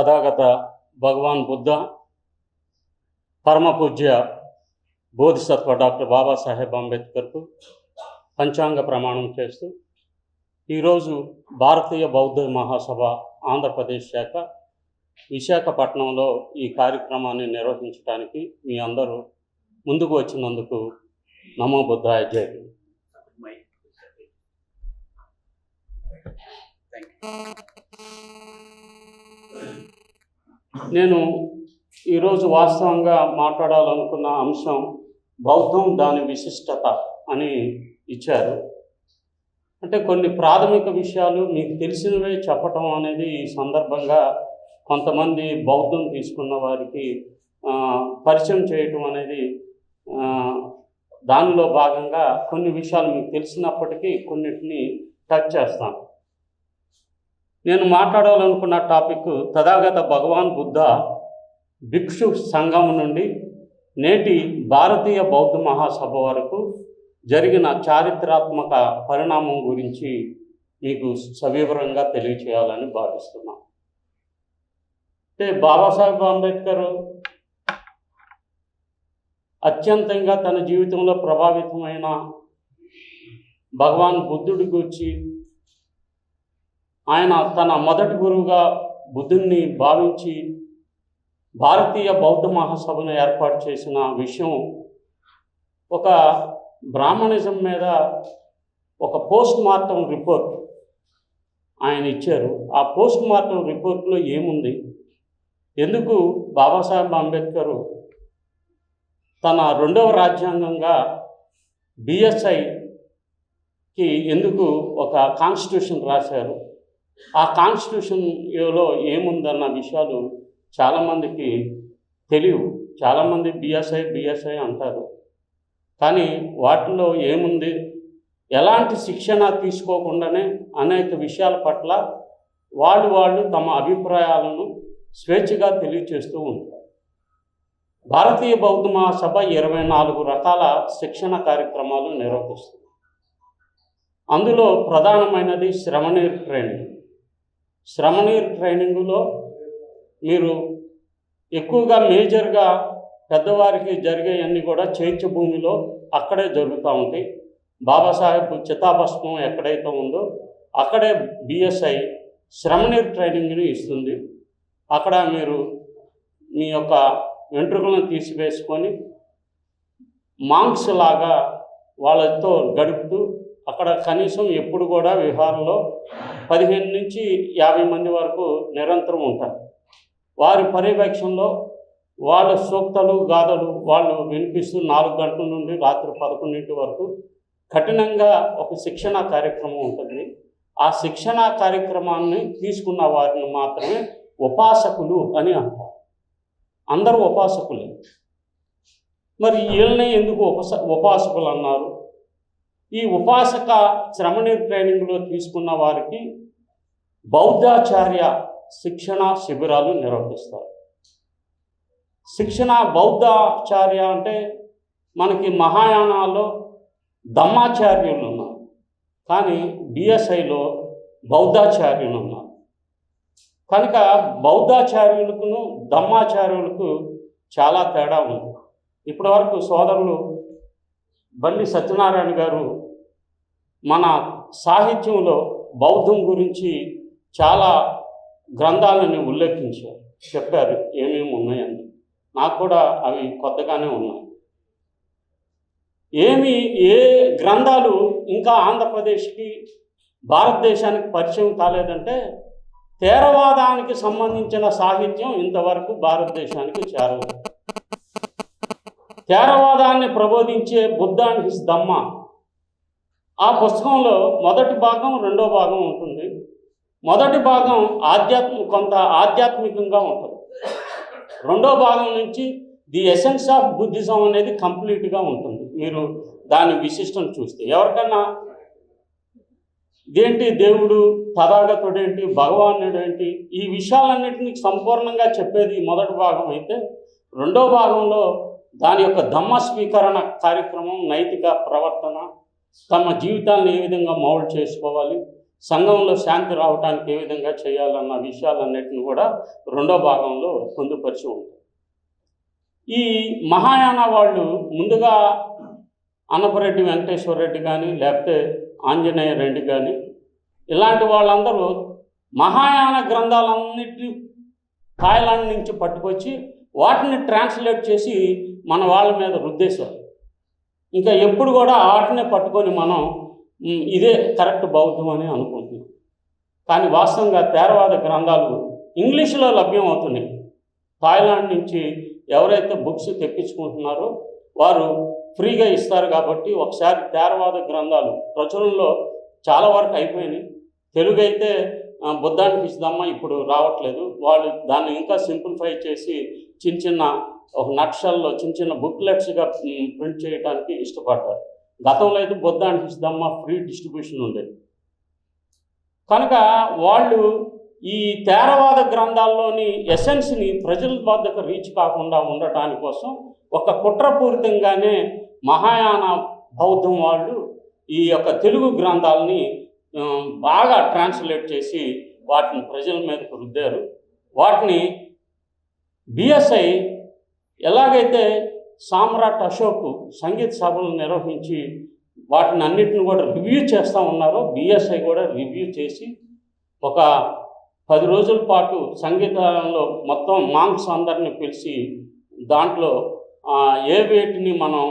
తథాగత భగవాన్ బుద్ధ పరమ పూజ్య బోధిసత్వ డాక్టర్ బాబాసాహెబ్ అంబేద్కర్కు పంచాంగ ప్రమాణం చేస్తూ ఈరోజు భారతీయ బౌద్ధ మహాసభ ఆంధ్రప్రదేశ్ శాఖ విశాఖపట్నంలో ఈ కార్యక్రమాన్ని నిర్వహించడానికి మీ అందరూ ముందుకు వచ్చినందుకు నమో బుద్ధాయ జై. నేను ఈరోజు వాస్తవంగా మాట్లాడాలనుకున్న అంశం బౌద్ధం దాని విశిష్టత అని ఇచ్చారు. అంటే కొన్ని ప్రాథమిక విషయాలు మీకు తెలిసినవే చెప్పటం అనేది ఈ సందర్భంగా కొంతమంది బౌద్ధం తీసుకున్న వారికి పరిచయం చేయటం అనేది దానిలో భాగంగా కొన్ని విషయాలు మీకు తెలిసినప్పటికీ కొన్నిటిని టచ్ చేస్తాను. నేను మాట్లాడాలనుకున్న టాపిక్ తథాగత భగవాన్ బుద్ధ భిక్షు సంఘం నుండి నేటి భారతీయ బౌద్ధ మహాసభ వరకు జరిగిన చారిత్రాత్మక పరిణామం గురించి మీకు సవివరంగా తెలియచేయాలని భావిస్తున్నాను. అంటే బాబాసాహెబ్ అంబేద్కర్ అత్యంతంగా తన జీవితంలో ప్రభావితమైన భగవాన్ బుద్ధుడి గురించి ఆయన తన మొదటి గురువుగా బుద్ధుడిని భావించి భారతీయ బౌద్ధ మహాసభను ఏర్పాటు చేసిన విషయం ఒక బ్రాహ్మణిజం మీద ఒక పోస్ట్ మార్టం రిపోర్ట్ ఆయన ఇచ్చారు. ఆ పోస్ట్ మార్టం రిపోర్ట్లో ఏముంది, ఎందుకు బాబాసాహెబ్ అంబేద్కర్ తన రెండవ రాజ్యాంగంగా బిఎస్ఐకి ఎందుకు ఒక కాన్స్టిట్యూషన్ రాశారు, ఆ కాన్స్టిట్యూషన్లో ఏముందన్న విషయాలు చాలామందికి తెలియవు. చాలామంది బిఎస్ఐ అంటారు, కానీ వాటిలో ఏముంది, ఎలాంటి శిక్షణ తీసుకోకుండానే అనేక విషయాల పట్ల వాళ్ళు తమ అభిప్రాయాలను స్వేచ్ఛగా తెలియచేస్తూ ఉంటారు. భారతీయ బౌద్ధ మహాసభ 24 రకాల శిక్షణ కార్యక్రమాలు నిర్వహిస్తుంది. అందులో ప్రధానమైనది శ్రమణీర్ ట్రైనింగ్. శ్రమణీర్ ట్రైనింగులో మీరు ఎక్కువగా మేజర్గా పెద్దవారికి జరిగేవన్నీ కూడా చైత్య భూమిలో అక్కడే జరుగుతూ ఉంటాయి. బాబాసాహెబ్ చితాభస్మం ఎక్కడైతే ఉందో అక్కడే బిఎస్ఐ శ్రమణీర్ ట్రైనింగ్ని ఇస్తుంది. అక్కడ మీరు మీ యొక్క వెంట్రుకలను తీసివేసుకొని మాంక్స్ లాగా వాళ్ళతో గడుపుతూ అక్కడ కనీసం ఎప్పుడు కూడా విహారంలో 15 నుంచి 50 మంది వరకు నిరంతరం ఉంటారు. వారి పర్యవేక్షణలో వాళ్ళ సూక్తలు గాథలు వాళ్ళు వినిపిస్తూ 4 గంటల నుండి రాత్రి 11 వరకు కఠినంగా ఒక శిక్షణా కార్యక్రమం ఉంటుంది. ఆ శిక్షణా కార్యక్రమాన్ని తీసుకున్న వారిని మాత్రమే ఉపాసకులు అని అంటారు. అందరూ ఉపాసకులే. మరి వీళ్ళనే ఎందుకు ఉపాసకులు అన్నారు? ఈ ఉపాసక శ్రమణీర్ ట్రైనింగ్లో తీసుకున్న వారికి బౌద్ధాచార్య శిక్షణ శిబిరాలు నిర్వహిస్తారు. బౌద్ధాచార్య అంటే మనకి మహాయానాల్లో ధమ్మాచార్యులు ఉన్నారు, కానీ బిఎస్ఐలో బౌద్ధాచార్యులు ఉన్నారు. కనుక బౌద్ధాచార్యులకును ధమ్మాచార్యులకు చాలా తేడా ఉంది. ఇప్పటివరకు సోదరులు బండి సత్యనారాయణ గారు మన సాహిత్యంలో బౌద్ధం గురించి చాలా గ్రంథాలను ఉల్లేఖించారు, చెప్పారు ఏమేమి ఉన్నాయని. నాకు కూడా అవి కొత్తగానే ఉన్నాయి. ఏ గ్రంథాలు ఇంకా ఆంధ్రప్రదేశ్కి భారతదేశానికి పరిచయం కాలేదంటే థేరవాదానికి సంబంధించిన సాహిత్యం ఇంతవరకు భారతదేశానికి చేరలేదు. థేరవాదాన్ని ప్రబోధించే బుద్ధ అండ్ హిస్ ధమ్మ, ఆ పుస్తకంలో మొదటి భాగం రెండో భాగం ఉంటుంది. మొదటి భాగం కొంత ఆధ్యాత్మికంగా ఉంటుంది. రెండో భాగం నుంచి ది ఎసెన్స్ ఆఫ్ బుద్ధిజం అనేది కంప్లీట్గా ఉంటుంది. మీరు దాని విశిష్టం చూస్తే ఎవరికన్నా ఇదేంటి దేవుడు, తథాగతుడేంటి, భగవానుడేంటి, ఈ విషయాలన్నింటినీ సంపూర్ణంగా చెప్పేది మొదటి భాగం అయితే, రెండో భాగంలో దాని యొక్క ధమ్మ స్వీకరణ కార్యక్రమం, నైతిక ప్రవర్తన, తమ జీవితాలను ఏ విధంగా మౌల్డ్ చేసుకోవాలి, సంఘంలో శాంతి రావడానికి ఏ విధంగా చేయాలన్న విషయాలన్నిటిని కూడా రెండో భాగంలో పొందుపరిచి ఉంటాయి. ఈ మహాయాన వాళ్ళు ముందుగా అన్నపరెడ్డి వెంకటేశ్వర రెడ్డి కానీ లేకపోతే ఆంజనేయ రెడ్డి కానీ ఇలాంటి వాళ్ళందరూ మహాయాన గ్రంథాలన్నిటినీ థాయిలాండ్ నుంచి పట్టుకొచ్చి వాటిని ట్రాన్స్లేట్ చేసి మన వాళ్ళ మీద రుద్దేశారు. ఇంకా ఎప్పుడు కూడా వాటినే పట్టుకొని మనం ఇదే కరెక్ట్ బౌద్ధం అని అనుకుంటున్నాం. కానీ వాస్తవంగా థేరవాద గ్రంథాలు ఇంగ్లీషులో లభ్యం అవుతున్నాయి. థాయిలాండ్ నుంచి ఎవరైతే బుక్స్ తెప్పించుకుంటున్నారో వారు ఫ్రీగా ఇస్తారు. కాబట్టి ఒకసారి థేరవాద గ్రంథాలు ప్రచురణలో చాలా వరకు అయిపోయినాయి. తెలుగు అయితే బుద్ధానికి ఇస్తామ ఇప్పుడు రావట్లేదు. వాళ్ళు దాన్ని ఇంకా సింప్లిఫై చేసి చిన్న చిన్న ఒక నక్షల్లో చిన్న చిన్న బుక్లెట్స్గా ప్రింట్ చేయడానికి ఇష్టపడ్డారు. గతంలో అయితే బుద్ధానికి ఇస్తామ ఫ్రీ డిస్ట్రిబ్యూషన్ ఉండేది. కనుక వాళ్ళు ఈ థేరవాద గ్రంథాల్లోని ఎసెన్స్ని ప్రజల వద్దకు రీచ్ కాకుండా ఉండటాని కోసం ఒక కుట్రపూరితంగానే మహాయాన బౌద్ధం వాళ్ళు ఈ యొక్క తెలుగు గ్రంథాలని బాగా ట్రాన్స్లేట్ చేసి వాటిని ప్రజల మీదకు రుద్దారు. వాటిని బిఎస్ఐ ఎలాగైతే సామ్రాట్ అశోక్ సంగీత సభలు నిర్వహించి వాటిని అన్నిటిని కూడా రివ్యూ చేస్తూ ఉన్నారో బిఎస్ఐ కూడా రివ్యూ చేసి ఒక 10 రోజుల పాటు సంగీతంలో మొత్తం మాంగ్స్ అందరిని పిలిచి దాంట్లో ఏ వేటిని మనం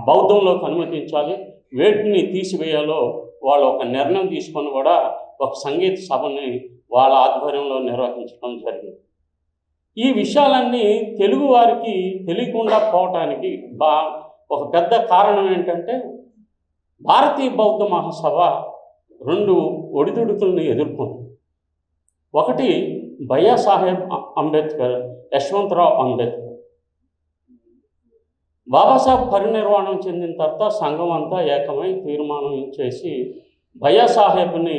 బౌద్ధంలోకి అనుమతించాలి, వేటిని తీసివేయాలో వాళ్ళు ఒక నిర్ణయం తీసుకొని కూడా ఒక సంగీత సభని వాళ్ళ ఆధ్వర్యంలో నిర్వహించడం జరిగింది. ఈ విషయాలన్నీ తెలుగు వారికి తెలియకుండా పోవటానికి ఒక పెద్ద కారణం ఏంటంటే భారతీయ బౌద్ధ మహాసభ 2 ఒడిదుడుకులను ఎదుర్కొంది. ఒకటి భయ్యా సాహెబ్ అంబేద్కర్, యశ్వంతరావు అంబేద్కర్. బాబాసాహెబ్ పరినిర్వాణం చెందిన తర్వాత సంఘం అంతా ఏకమై తీర్మానం చేసి భయ్యా సాహెబ్ని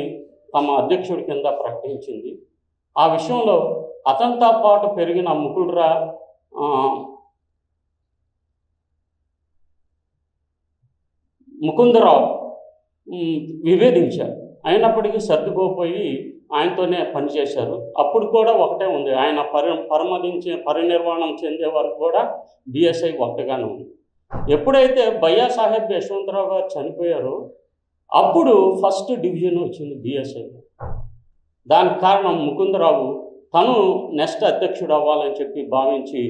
తమ అధ్యక్షుడి కింద ప్రకటించింది. ఆ విషయంలో అతనితో పాటు పెరిగిన ముకుందరావు విభేదించారు. అయినప్పటికీ సర్దుకోపోయి ఆయనతోనే పనిచేశారు. అప్పుడు కూడా ఒకటే ఉంది. ఆయన పరినిర్వాణం చెందే వరకు కూడా బిఎస్ఐ ఒకటిగానే ఉంది. ఎప్పుడైతే భయ్యా సాహెబ్ యశ్వంతరావు గారు చనిపోయారో అప్పుడు ఫస్ట్ డివిజన్ వచ్చింది బిఎస్ఐ. దానికి కారణం ముకుందరావు తను నెక్స్ట్ అధ్యక్షుడు అవ్వాలని చెప్పి భావించి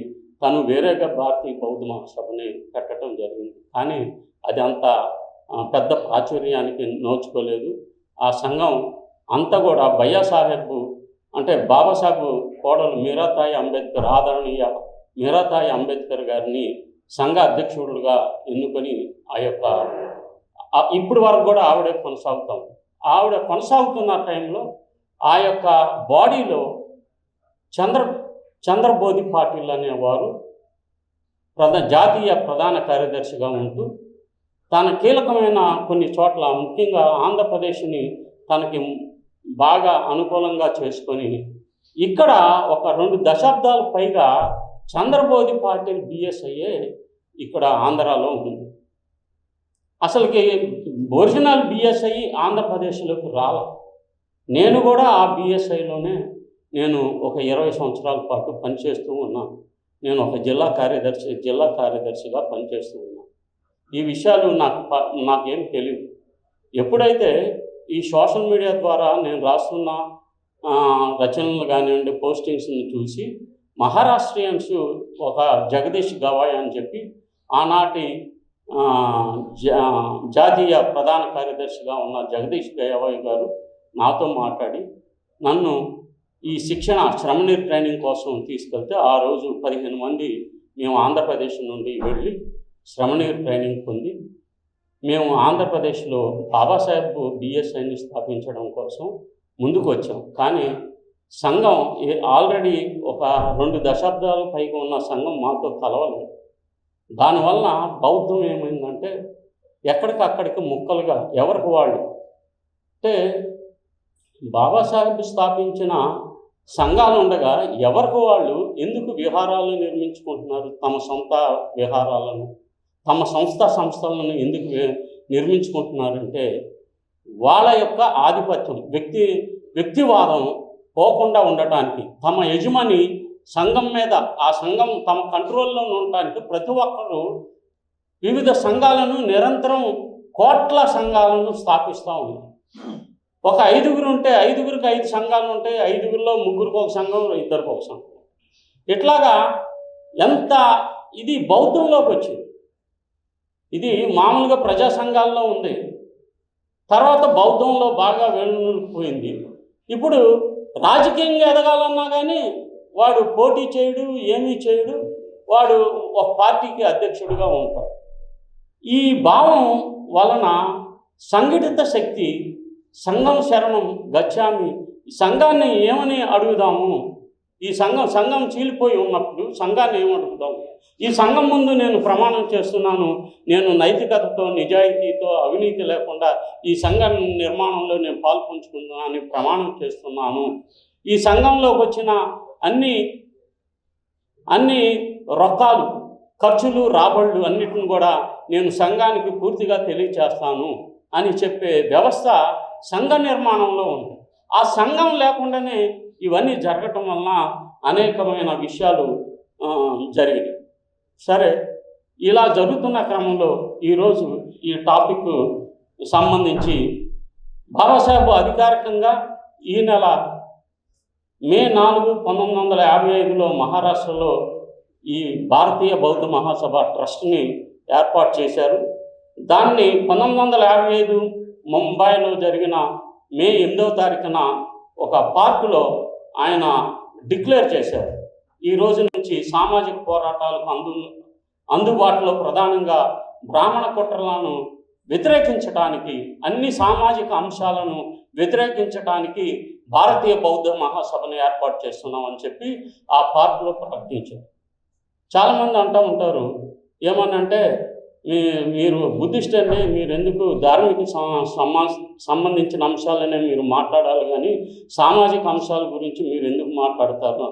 తను వేరేగా భారతీయ బౌద్ధ మహాసభని పెట్టడం జరిగింది. కానీ అది అంత పెద్ద ప్రాచుర్యానికి నోచుకోలేదు. ఆ సంఘం అంతా కూడా భయ్యా సాహెబ్ అంటే బాబాసాహెబ్ కోడలు మీరాతాయి అంబేద్కర్, ఆదరణీయ మీరాతాయి అంబేద్కర్ గారిని సంఘ అధ్యక్షుడుగా ఎన్నుకొని ఆ యొక్క ఇప్పటి వరకు కూడా ఆవిడే కొనసాగుతాం. ఆవిడ కొనసాగుతున్న టైంలో ఆ యొక్క బాడీలో చంద్రబోధి పాటిల్ అనేవారు జాతీయ ప్రధాన కార్యదర్శిగా ఉంటూ తన కీలకమైన కొన్ని చోట్ల ముఖ్యంగా ఆంధ్రప్రదేశ్ని తనకి బాగా అనుకూలంగా చేసుకొని ఇక్కడ ఒక 2 దశాబ్దాల పైగా చంద్రబోధి పాటిల్ బిఎస్ఐఏ ఇక్కడ ఆంధ్రాలో ఉంది. అసలుకి ఒరిజినల్ బిఎస్ఐ ఆంధ్రప్రదేశ్లోకి రాల. నేను కూడా ఆ బిఎస్ఐలోనే నేను ఒక 20 సంవత్సరాల పాటు పనిచేస్తూ ఉన్నాను. నేను ఒక జిల్లా కార్యదర్శిగా పనిచేస్తూ ఉన్నాను. ఈ విషయాలు నాకేం తెలియదు. ఎప్పుడైతే ఈ సోషల్ మీడియా ద్వారా నేను రాస్తున్న రచనలు కానివ్వండి, పోస్టింగ్స్ని చూసి మహారాష్ట్రియన్స్ ఒక జగదీష్ గవాయ్ అని చెప్పి ఆనాటి జాతీయ ప్రధాన కార్యదర్శిగా ఉన్న జగదీష్ గవాయ్ గారు నాతో మాట్లాడి నన్ను ఈ శ్రమణీర్ ట్రైనింగ్ కోసం తీసుకెళ్తే ఆ రోజు 15 మంది మేము ఆంధ్రప్రదేశ్ నుండి వెళ్ళి శ్రమణీర్ ట్రైనింగ్ పొంది మేము ఆంధ్రప్రదేశ్లో బాబాసాహెబ్ బిఎస్ఐని స్థాపించడం కోసం ముందుకు వచ్చాం. కానీ సంఘం ఆల్రెడీ ఒక 2 దశాబ్దాల పైగా ఉన్న సంఘం మాతో కలవలేదు. దానివల్ల బౌద్ధం ఏమైందంటే ఎక్కడికక్కడికి ముక్కలుగా ఎవరికి వాళ్ళు అంటే బాబాసాహెబ్ స్థాపించిన సంఘాలు ఉండగా ఎవరికి వాళ్ళు ఎందుకు విహారాలు నిర్మించుకుంటున్నారు? తమ సొంత విహారాలను, తమ సంస్థలను ఎందుకు నిర్మించుకుంటున్నారంటే వాళ్ళ యొక్క ఆధిపత్యం వ్యక్తివాదం పోకుండా ఉండటానికి తమ యజమాని సంఘం మీద ఆ సంఘం తమ కంట్రోల్లో ఉండటానికి ప్రతి ఒక్కరు వివిధ సంఘాలను నిరంతరం కోట్ల సంఘాలను స్థాపిస్తూ ఉన్నారు. ఒక 5గురు ఉంటే 5గురికి 5 సంఘాలు ఉంటాయి, 5గురిలో 3గురికి ఒక సంఘం, 2రికి ఒక సంఘం. ఇట్లాగా ఎంత ఇది బౌద్ధంలోకి వచ్చింది. ఇది మామూలుగా ప్రజా సంఘాల్లో ఉంది, తర్వాత బౌద్ధంలో బాగా వెళ్ళిపోయింది. ఇప్పుడు రాజకీయంగా ఎదగాలన్నా కానీ వాడు పోటీ చేయడు, ఏమీ చేయడు, వాడు ఒక పార్టీకి అధ్యక్షుడిగా ఉంటాడు. ఈ భావం వలన సంఘటిత శక్తి సంఘం శరణం గచ్చామి, సంఘాన్ని ఏమని అడుగుదాము, ఈ సంఘం చీలిపోయి ఉన్నప్పుడు సంఘాన్ని ఏమి అడుగుదాము, ఈ సంఘం ముందు నేను ప్రమాణం చేస్తున్నాను, నేను నైతికతతో నిజాయితీతో అవినీతి లేకుండా ఈ సంఘ నిర్మాణంలో నేను పాల్పంచుకున్నానని ప్రమాణం చేస్తున్నాను. ఈ సంఘంలోకి వచ్చిన అన్ని రొక్కాలు, ఖర్చులు, రాబళ్ళు అన్నిటిని కూడా నేను సంఘానికి పూర్తిగా తెలియచేస్తాను అని చెప్పే వ్యవస్థ సంఘ నిర్మాణంలో ఉంది. ఆ సంఘం లేకుండానే ఇవన్నీ జరగటం వలన అనేకమైన విషయాలు జరిగాయి. సరే, ఇలా జరుగుతున్న క్రమంలో ఈరోజు ఈ టాపిక్ సంబంధించి బాబాసాహెబ్ అధికారికంగా ఈ నెల మే 4, 1955లో మహారాష్ట్రలో ఈ భారతీయ బౌద్ధ మహాసభ ట్రస్ట్ని ఏర్పాటు చేశారు. దాన్ని 1955 ముంబైలో జరిగిన మే 8వ తారీఖున ఒక పార్కులో ఆయన డిక్లేర్ చేశారు. ఈ రోజు నుంచి సామాజిక పోరాటాలకు అందుబాటులో ప్రధానంగా బ్రాహ్మణ కుట్రలను వ్యతిరేకించడానికి, అన్ని సామాజిక అంశాలను వ్యతిరేకించడానికి భారతీయ బౌద్ధ మహాసభను ఏర్పాటు చేస్తున్నామని చెప్పి ఆ పార్కులో ప్రకటించారు. చాలామంది అంటూ ఉంటారు, ఏమనంటే మీరు బుద్ధిస్ట్ అండి, మీరు ఎందుకు ధార్మిక సంబంధించిన అంశాలనే మీరు మాట్లాడాలి కానీ సామాజిక అంశాల గురించి మీరు ఎందుకు మాట్లాడతారు.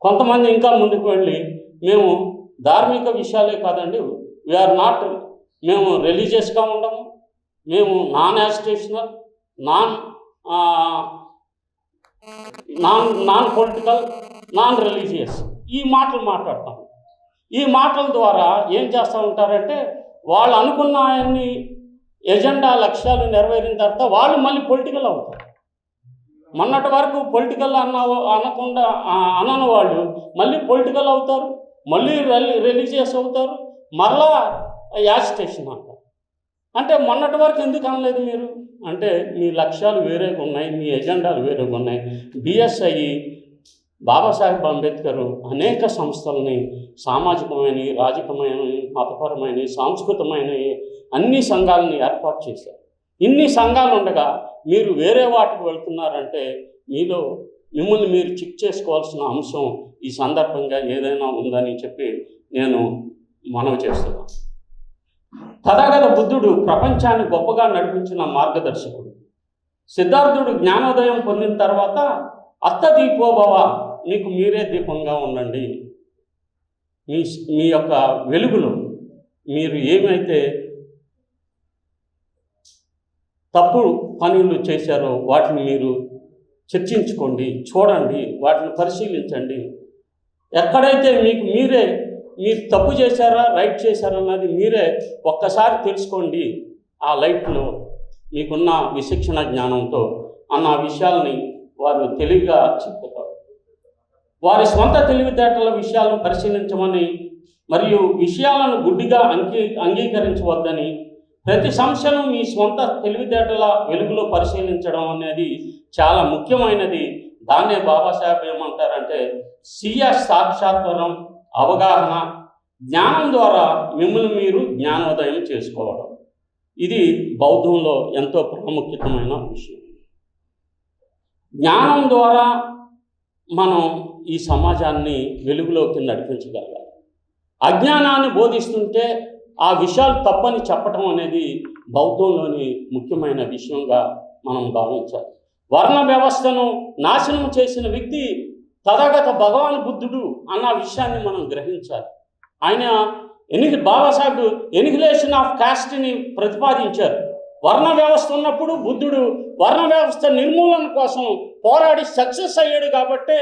కొంతమంది ఇంకా ముందుకు వెళ్ళి మేము ధార్మిక విషయాలే కాదండి, వీఆర్ నాట్, మేము రిలీజియస్గా ఉండము, మేము non agitational, non political, non religious, ఈ మాటలు మాట్లాడతాం. ఈ మాటల ద్వారా ఏం చేస్తూ ఉంటారంటే వాళ్ళు అనుకున్న ఆయన్ని ఎజెండా లక్ష్యాలు నెరవేరిన తర్వాత వాళ్ళు మళ్ళీ పొలిటికల్ అవుతారు. మొన్నటి వరకు పొలిటికల్ అనకుండా అనని వాళ్ళు మళ్ళీ పొలిటికల్ అవుతారు, మళ్ళీ రిలీజియస్ అవుతారు, మరలా యాజిటేషన్ అంటారు. అంటే మొన్నటి వరకు ఎందుకు అనలేదు మీరు అంటే మీ లక్ష్యాలు వేరేగా ఉన్నాయి, మీ ఎజెండాలు వేరేగా ఉన్నాయి. బిఎస్ఐ బాబాసాహెబ్ అంబేద్కర్ అనేక సంస్థలని, సామాజికమైన, రాజకీయమైన, మతపరమైన, సాంస్కృతికమైన అన్ని సంఘాలని ఏర్పాటు చేశారు. ఇన్ని సంఘాలు ఉండగా మీరు వేరే వాటికి వెళ్తున్నారంటే మిమ్మల్ని మీరు చెక్ చేసుకోవాల్సిన అంశం ఈ సందర్భంగా ఏదైనా ఉందని చెప్పి నేను మనవి చేస్తున్నాను. తథాగత బుద్ధుడు ప్రపంచాన్ని గొప్పగా నడిపించిన మార్గదర్శకుడు. సిద్ధార్థుడు జ్ఞానోదయం పొందిన తర్వాత అత్తదీపోభవ, మీకు మీరే దీపంగా ఉండండి, మీ యొక్క వెలుగులో మీరు ఏమైతే తప్పు పనులు చేశారో వాటిని మీరు చర్చించుకోండి, చూడండి, వాటిని పరిశీలించండి. ఎక్కడైతే మీరు తప్పు చేశారా రైట్ చేశారా అన్నది మీరే ఒక్కసారి తెలుసుకోండి, ఆ లైట్లో మీకున్న విశిక్షణ జ్ఞానంతో అన్న విషయాల్ని వారు తెలివిగా చెప్తారు. వారి స్వంత తెలివితేటల విషయాలను పరిశీలించమని మరియు విషయాలను గుడ్డిగా అంగీకరించవద్దని, ప్రతి సమస్యను మీ స్వంత తెలివితేటల వెలుగులో పరిశీలించడం అనేది చాలా ముఖ్యమైనది. దాన్నే బాబాసాహెబ్ ఏమంటారంటే స్వీయ సాక్షాత్కారం, అవగాహన, జ్ఞానం ద్వారా మిమ్మల్ని మీరు జ్ఞానోదయం చేసుకోవడం. ఇది బౌద్ధంలో ఎంతో ప్రాముఖ్యమైన విషయం. జ్ఞానం ద్వారా మనం ఈ సమాజాన్ని వెలుగులోకి నడిపించగలగాలి. అజ్ఞానాన్ని బోధిస్తుంటే ఆ విషయాలు తప్పని చెప్పటం అనేది బౌద్ధంలోని ముఖ్యమైన విషయంగా మనం భావించాలి. వర్ణ వ్యవస్థను నాశనం చేసిన వ్యక్తి తథాగత భగవాన్ బుద్ధుడు అన్న విషయాన్ని మనం గ్రహించాలి. ఆయన బాబాసాహెబ్ ఎనిహిలేషన్ ఆఫ్ కాస్ట్ని ప్రతిపాదించారు. వర్ణ వ్యవస్థ ఉన్నప్పుడు బుద్ధుడు వర్ణ వ్యవస్థ నిర్మూలన కోసం పోరాడి సక్సెస్ అయ్యాడు. కాబట్టే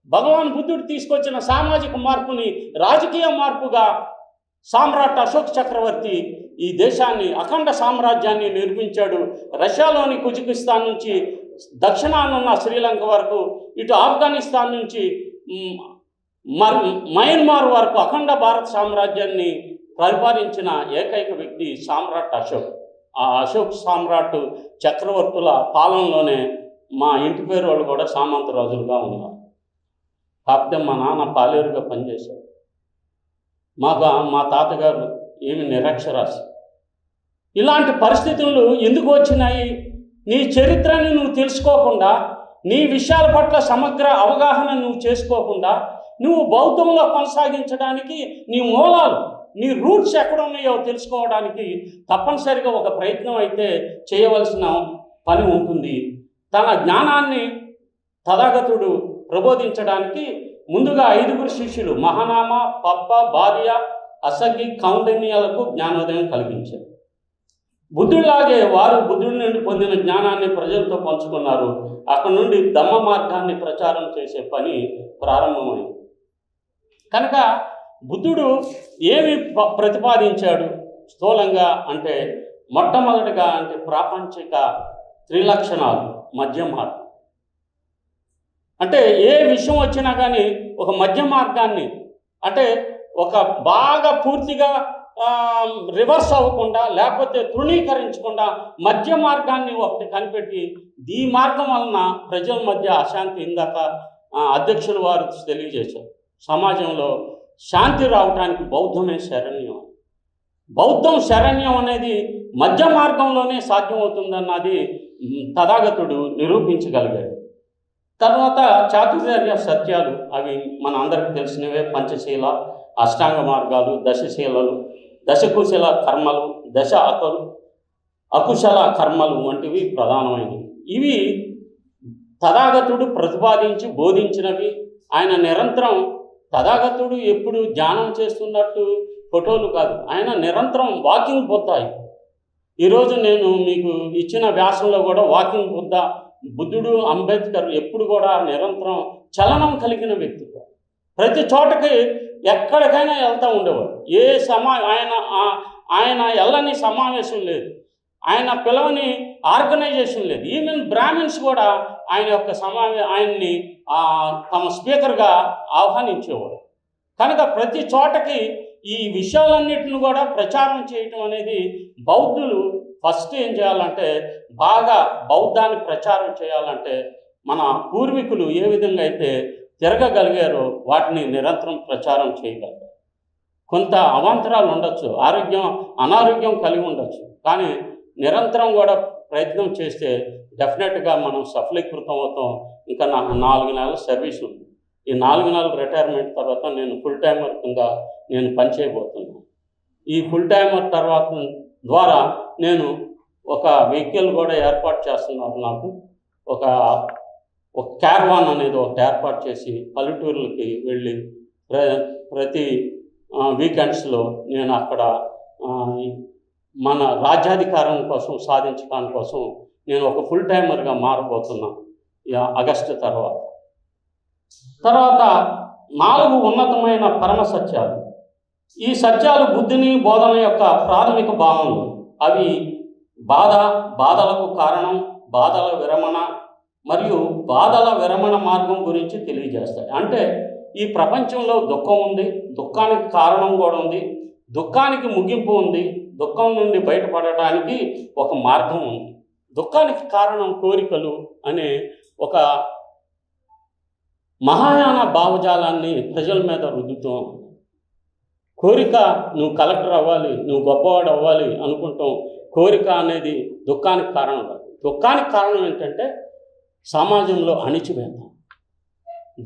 భగవాన్ బుద్ధుడు తీసుకొచ్చిన సామాజిక మార్పుని రాజకీయ మార్పుగా సామ్రాట్ అశోక్ చక్రవర్తి ఈ దేశాన్ని అఖండ సామ్రాజ్యాన్ని నిర్మించాడు. రష్యాలోని కుజకిస్తాన్ నుంచి దక్షిణానున్న శ్రీలంక వరకు, ఇటు ఆఫ్ఘనిస్తాన్ నుంచి మయన్మార్ వరకు అఖండ భారత సామ్రాజ్యాన్ని పరిపాలించిన ఏకైక వ్యక్తి సామ్రాట్ అశోక్. ఆ అశోక్ సామ్రాట్ చక్రవర్తుల పాలనలోనే మా ఇంటి పేరు వాళ్ళు కూడా సామంతరాజులుగా ఉన్నారు. కాకపోతే మా నాన్న పాలేరుగా పనిచేశాడు. మా తాతగారు ఏమి నిరక్షరాస్య. ఇలాంటి పరిస్థితులు ఎందుకు వచ్చినాయి? నీ చరిత్రని నువ్వు తెలుసుకోకుండా, నీ విషయాల పట్ల సమగ్ర అవగాహన నువ్వు చేసుకోకుండా, నువ్వు బౌద్ధంలో కొనసాగించడానికి నీ మూలాలు, నీ రూట్స్ ఎక్కడున్నాయో తెలుసుకోవడానికి తప్పనిసరిగా ఒక ప్రయత్నం అయితే చేయవలసిన పని ఉంటుంది. తన జ్ఞానాన్ని తథాగతుడు ప్రబోధించడానికి ముందుగా 5 శిష్యులు మహానామ, పప్ప, బాదియ, అసగి, కౌండిన్యాలకు జ్ఞానోదయం కలిగించారు. బుద్ధుడిలాగే వారు బుద్ధుడి నుండి పొందిన జ్ఞానాన్ని ప్రజలతో పంచుకున్నారు. అక్కడి నుండి ధమ్మ మార్గాన్ని ప్రచారం చేసే పని ప్రారంభమైంది. కనుక బుద్ధుడు ఏమి ప్రతిపాదించాడు స్థూలంగా అంటే, మొట్టమొదటిగా అంటే ప్రాపంచిక త్రిలక్షణాలు, మధ్య మార్గం. అంటే ఏ విషయం వచ్చినా కానీ ఒక మధ్య మార్గాన్ని, అంటే ఒక బాగా పూర్తిగా రివర్స్ అవ్వకుండా లేకపోతే తృణీకరించకుండా మధ్య మార్గాన్ని ఒకటి కనిపెట్టి, ఈ మార్గం వలన ప్రజల మధ్య అశాంతి, ఇందాక అధ్యక్షులు వారు తెలియజేశారు, సమాజంలో శాంతి రావటానికి బౌద్ధమే శరణ్యం. బౌద్ధం శరణ్యం అనేది మధ్య మార్గంలోనే సాధ్యమవుతుందన్నది తథాగతుడు నిరూపించగలిగాడు. తర్వాత చాతుర్వర్య సత్యాలు, అవి మన అందరికీ తెలిసినవే. పంచశీల, అష్టాంగ మార్గాలు, దశశీలలు, దశకుశల కర్మలు, అకుశల కర్మలు వంటివి ప్రధానమైనవి. ఇవి తథాగతుడు ప్రతిపాదించి బోధించినవి. ఆయన నిరంతరం, తథాగతుడు ఎప్పుడు ధ్యానం చేస్తున్నట్టు ఫోటోలు కాదు, ఆయన నిరంతరం వాకింగ్ బుద్ధాయి. ఈరోజు నేను మీకు ఇచ్చిన వ్యాసంలో కూడా వాకింగ్ బుద్ధుడు, అంబేద్కర్ ఎప్పుడు కూడా నిరంతరం చలనం కలిగిన వ్యక్తిగా ప్రతి చోటకి ఎక్కడికైనా వెళ్తూ ఉండేవాడు. ఆయన వెళ్ళని సమావేశం లేదు, ఆయన పిలవని ఆర్గనైజేషన్ లేదు. ఈవెన్ బ్రాహ్మిన్స్ కూడా ఆయన యొక్క ఆయన్ని తమ స్పీకర్గా ఆహ్వానించేవాడు. కనుక ప్రతి చోటకి ఈ విషయాలన్నిటిని కూడా ప్రచారం చేయటం అనేది, బౌద్ధులు ఫస్ట్ ఏం చేయాలంటే, బాగా బౌద్ధాన్ని ప్రచారం చేయాలంటే మన పూర్వీకులు ఏ విధంగా అయితే తిరగగలిగారో వాటిని నిరంతరం ప్రచారం చేయగలరు. కొంత అవాంతరాలు ఉండొచ్చు, అనారోగ్యం కలిగి ఉండొచ్చు, కానీ నిరంతరం కూడా ప్రయత్నం చేస్తే డెఫినెట్గా మనం సఫలీకృతం అవుతాం. ఇంకా నాకు 4 నెలల సర్వీస్ ఉంది. ఈ 4 నెలల రిటైర్మెంట్ తర్వాత నేను ఫుల్ టైమర్ కింద నేను పనిచేయబోతున్నాను. ఈ ఫుల్ టైమర్ తర్వాత ద్వారా నేను ఒక వెహికల్ కూడా ఏర్పాటు చేస్తున్నారు. నాకు ఒక క్యారవాన్ అనేది ఒకటి ఏర్పాటు చేసి పల్లెటూర్లకి వెళ్ళి ప్రతి వీకెండ్స్లో నేను అక్కడ మన రాజ్యాధికారం కోసం సాధించడానికి కోసం నేను ఒక ఫుల్ టైమర్గా మారబోతున్నాను ఆగస్టు తర్వాత. 4 ఉన్నతమైన పరమ సత్యాలు. ఈ సత్యాలు బుద్ధిని బోధన యొక్క ప్రాథమిక భావనలు. అవి బాధలకు కారణం, బాధల విరమణ మరియు బాధల విరమణ మార్గం గురించి తెలియజేస్తాయి. అంటే ఈ ప్రపంచంలో దుఃఖం ఉంది, దుఃఖానికి కారణం కూడా ఉంది, దుఃఖానికి ముగింపు ఉంది, దుఃఖం నుండి బయటపడటానికి ఒక మార్గం ఉంది. దుఃఖానికి కారణం కోరికలు అనే ఒక మహాయాన భావజాలాన్ని ప్రజల మీద రుద్దుతాం. కోరిక, నువ్వు కలెక్టర్ అవ్వాలి, నువ్వు గొప్పవాడు అవ్వాలి అనుకుంటాం. కోరిక అనేది దుఃఖానికి కారణం కాదు. దుఃఖానికి కారణం ఏంటంటే సమాజంలో అణిచివేత.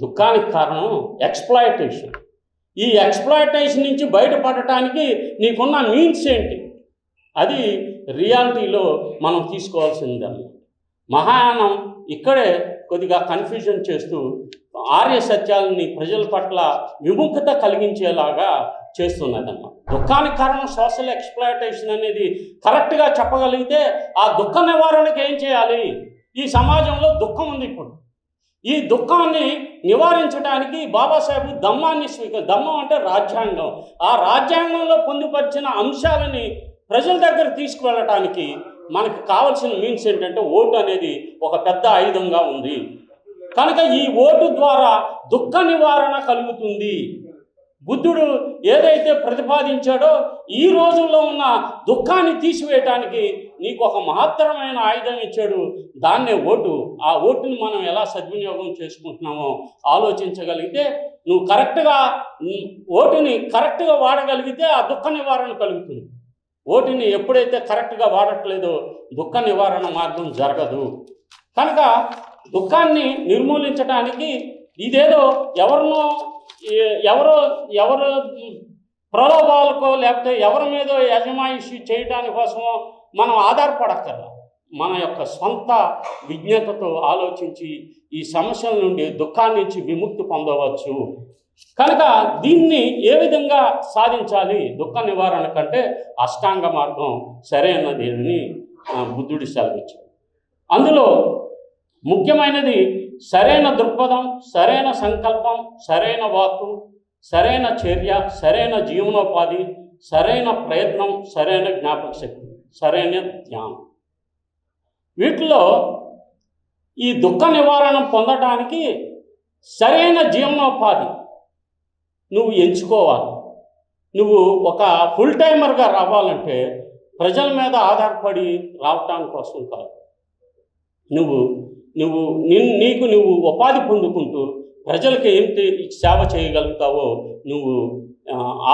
దుఃఖానికి కారణం ఎక్స్ప్లాయిటేషన్. ఈ ఎక్స్ప్లాయిటేషన్ నుంచి బయటపడటానికి నీకున్న మీన్స్ ఏంటి, అది రియాలిటీలో మనం తీసుకోవాల్సిందన్నమాట. మహాయానం ఇక్కడే కొద్దిగా కన్ఫ్యూజన్ చేస్తూ ఆర్య సత్యాలని ప్రజల పట్ల విముఖత కలిగించేలాగా చేస్తున్నదన్నమాట. దుఃఖానికి కారణం సోషల్ ఎక్స్‌ప్లాయిటేషన్ అనేది కరెక్ట్గా చెప్పగలిగితే ఆ దుఃఖ నివారణకి ఏం చేయాలి? ఈ సమాజంలో దుఃఖం ఉంది ఇప్పుడు. ఈ దుఃఖాన్ని నివారించడానికి బాబాసాహెబ్ ధమ్మాన్ని ధమ్మం అంటే రాజ్యాంగం. ఆ రాజ్యాంగంలో పొందుపరిచిన అంశాలని ప్రజల దగ్గర తీసుకువెళ్ళటానికి మనకు కావాల్సిన మీన్స్ ఏంటంటే ఓటు అనేది ఒక పెద్ద ఆయుధంగా ఉంది. కనుక ఈ ఓటు ద్వారా దుఃఖ నివారణ కలుగుతుంది. బుద్ధుడు ఏదైతే ప్రతిపాదించాడో ఈ రోజుల్లో ఉన్న దుఃఖాన్ని తీసివేయటానికి నీకు ఒక మహత్తరమైన ఆయుధం ఇచ్చాడు, దాన్నే ఓటు. ఆ ఓటుని మనం ఎలా సద్వినియోగం చేసుకుంటున్నామో ఆలోచించగలిగితే నువ్వు ఓటుని కరెక్ట్గా వాడగలిగితే ఆ దుఃఖ నివారణ కలుగుతుంది. ఓటుని ఎప్పుడైతే కరెక్ట్గా వాడట్లేదో దుఃఖ నివారణ మార్గం జరగదు. కనుక దుఃఖాన్ని నిర్మూలించడానికి ఇదేదో ఎవరు ప్రలోభాలకో లేకపోతే ఎవరి మీదో యజమాయిషి చేయటాని కోసమో మనం ఆధారపడక్కర్లా. మన యొక్క సొంత విజ్ఞతతో ఆలోచించి ఈ సమస్యల నుండి దుఃఖాన్ని నుంచి విముక్తి పొందవచ్చు. కనుక దీన్ని ఏ విధంగా సాధించాలి? దుఃఖ నివారణ కంటే అష్టాంగ మార్గం సరైనది అని బుద్ధుడి సెలవిచ్చాడు. అందులో ముఖ్యమైనది సరైన దృక్పథం, సరైన సంకల్పం, సరైన వాక్కు, సరైన చర్య, సరైన జీవనోపాధి, సరైన ప్రయత్నం, సరైన జ్ఞాపక శక్తి, సరైన ధ్యానం. వీటిలో ఈ దుఃఖ నివారణ పొందడానికి సరైన జీవనోపాధి నువ్వు ఎంచుకోవాలి. నువ్వు ఒక ఫుల్ టైమర్గా రావాలంటే ప్రజల మీద ఆధారపడి రావటానికి కోసం కాదు. నువ్వు ఉపాధి పొందుకుంటూ ప్రజలకి ఏంటి సేవ చేయగలుగుతావో నువ్వు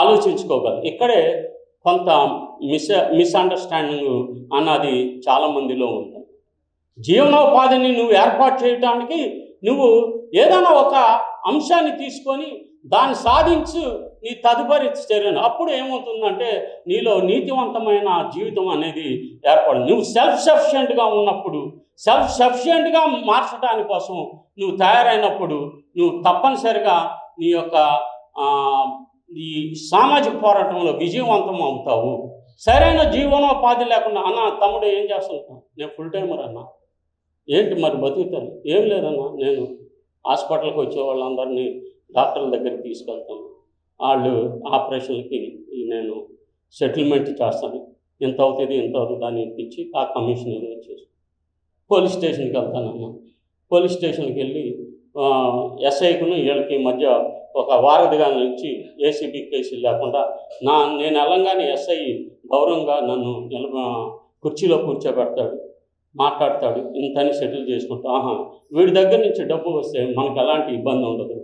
ఆలోచించుకోగలవు. ఇక్కడే కొంత మిస్అండర్స్టాండింగ్ అన్నది చాలామందిలో ఉంది. జీవనోపాధిని నువ్వు ఏర్పాటు చేయడానికి నువ్వు ఏదైనా ఒక అంశాన్ని తీసుకొని దాన్ని సాధించు నీ తదుపరి చర్యను. అప్పుడు ఏమవుతుందంటే నీలో నీతివంతమైన జీవితం అనేది ఏర్పడింది. నువ్వు సెల్ఫ్ సఫిషియెంట్గా ఉన్నప్పుడు, సెల్ఫ్ సఫిషియెంట్గా మార్చడానికి కోసం నువ్వు తయారైనప్పుడు నువ్వు తప్పనిసరిగా నీ యొక్క ఈ సామాజిక పోరాటంలో విజయవంతం అవుతావు. సరైన జీవనోపాధి లేకుండా తమ్ముడు ఏం చేస్తుంటాను? నేను ఫుల్ టైమర్ అన్నా. ఏంటి మరి బతుకుతాను? ఏం లేదన్నా, నేను హాస్పిటల్కి వచ్చే వాళ్ళందరినీ డాక్టర్ల దగ్గరికి తీసుకెళ్తాను. వాళ్ళు ఆపరేషన్లకి నేను సెటిల్మెంట్ చేస్తాను. ఎంత అవుతుంది దాన్ని ఇప్పించి ఆ కమిషన్ ఏదో వచ్చేసి పోలీస్ స్టేషన్కి వెళ్తానమ్మా. పోలీస్ స్టేషన్కి వెళ్ళి ఎస్ఐకును వీళ్ళకి మధ్య ఒక వారధిగా నుంచి ఏసీబీ కేసులు లేకుండా నేను వెళ్ళంగానే ఎస్ఐ గౌరవంగా నన్ను కుర్చీలో కూర్చోబెడతాడు, మాట్లాడతాడు, ఇంతని సెటిల్ చేసుకుంటా. వీడి దగ్గర నుంచి డబ్బు వస్తే మనకు ఎలాంటి ఇబ్బంది ఉండదు.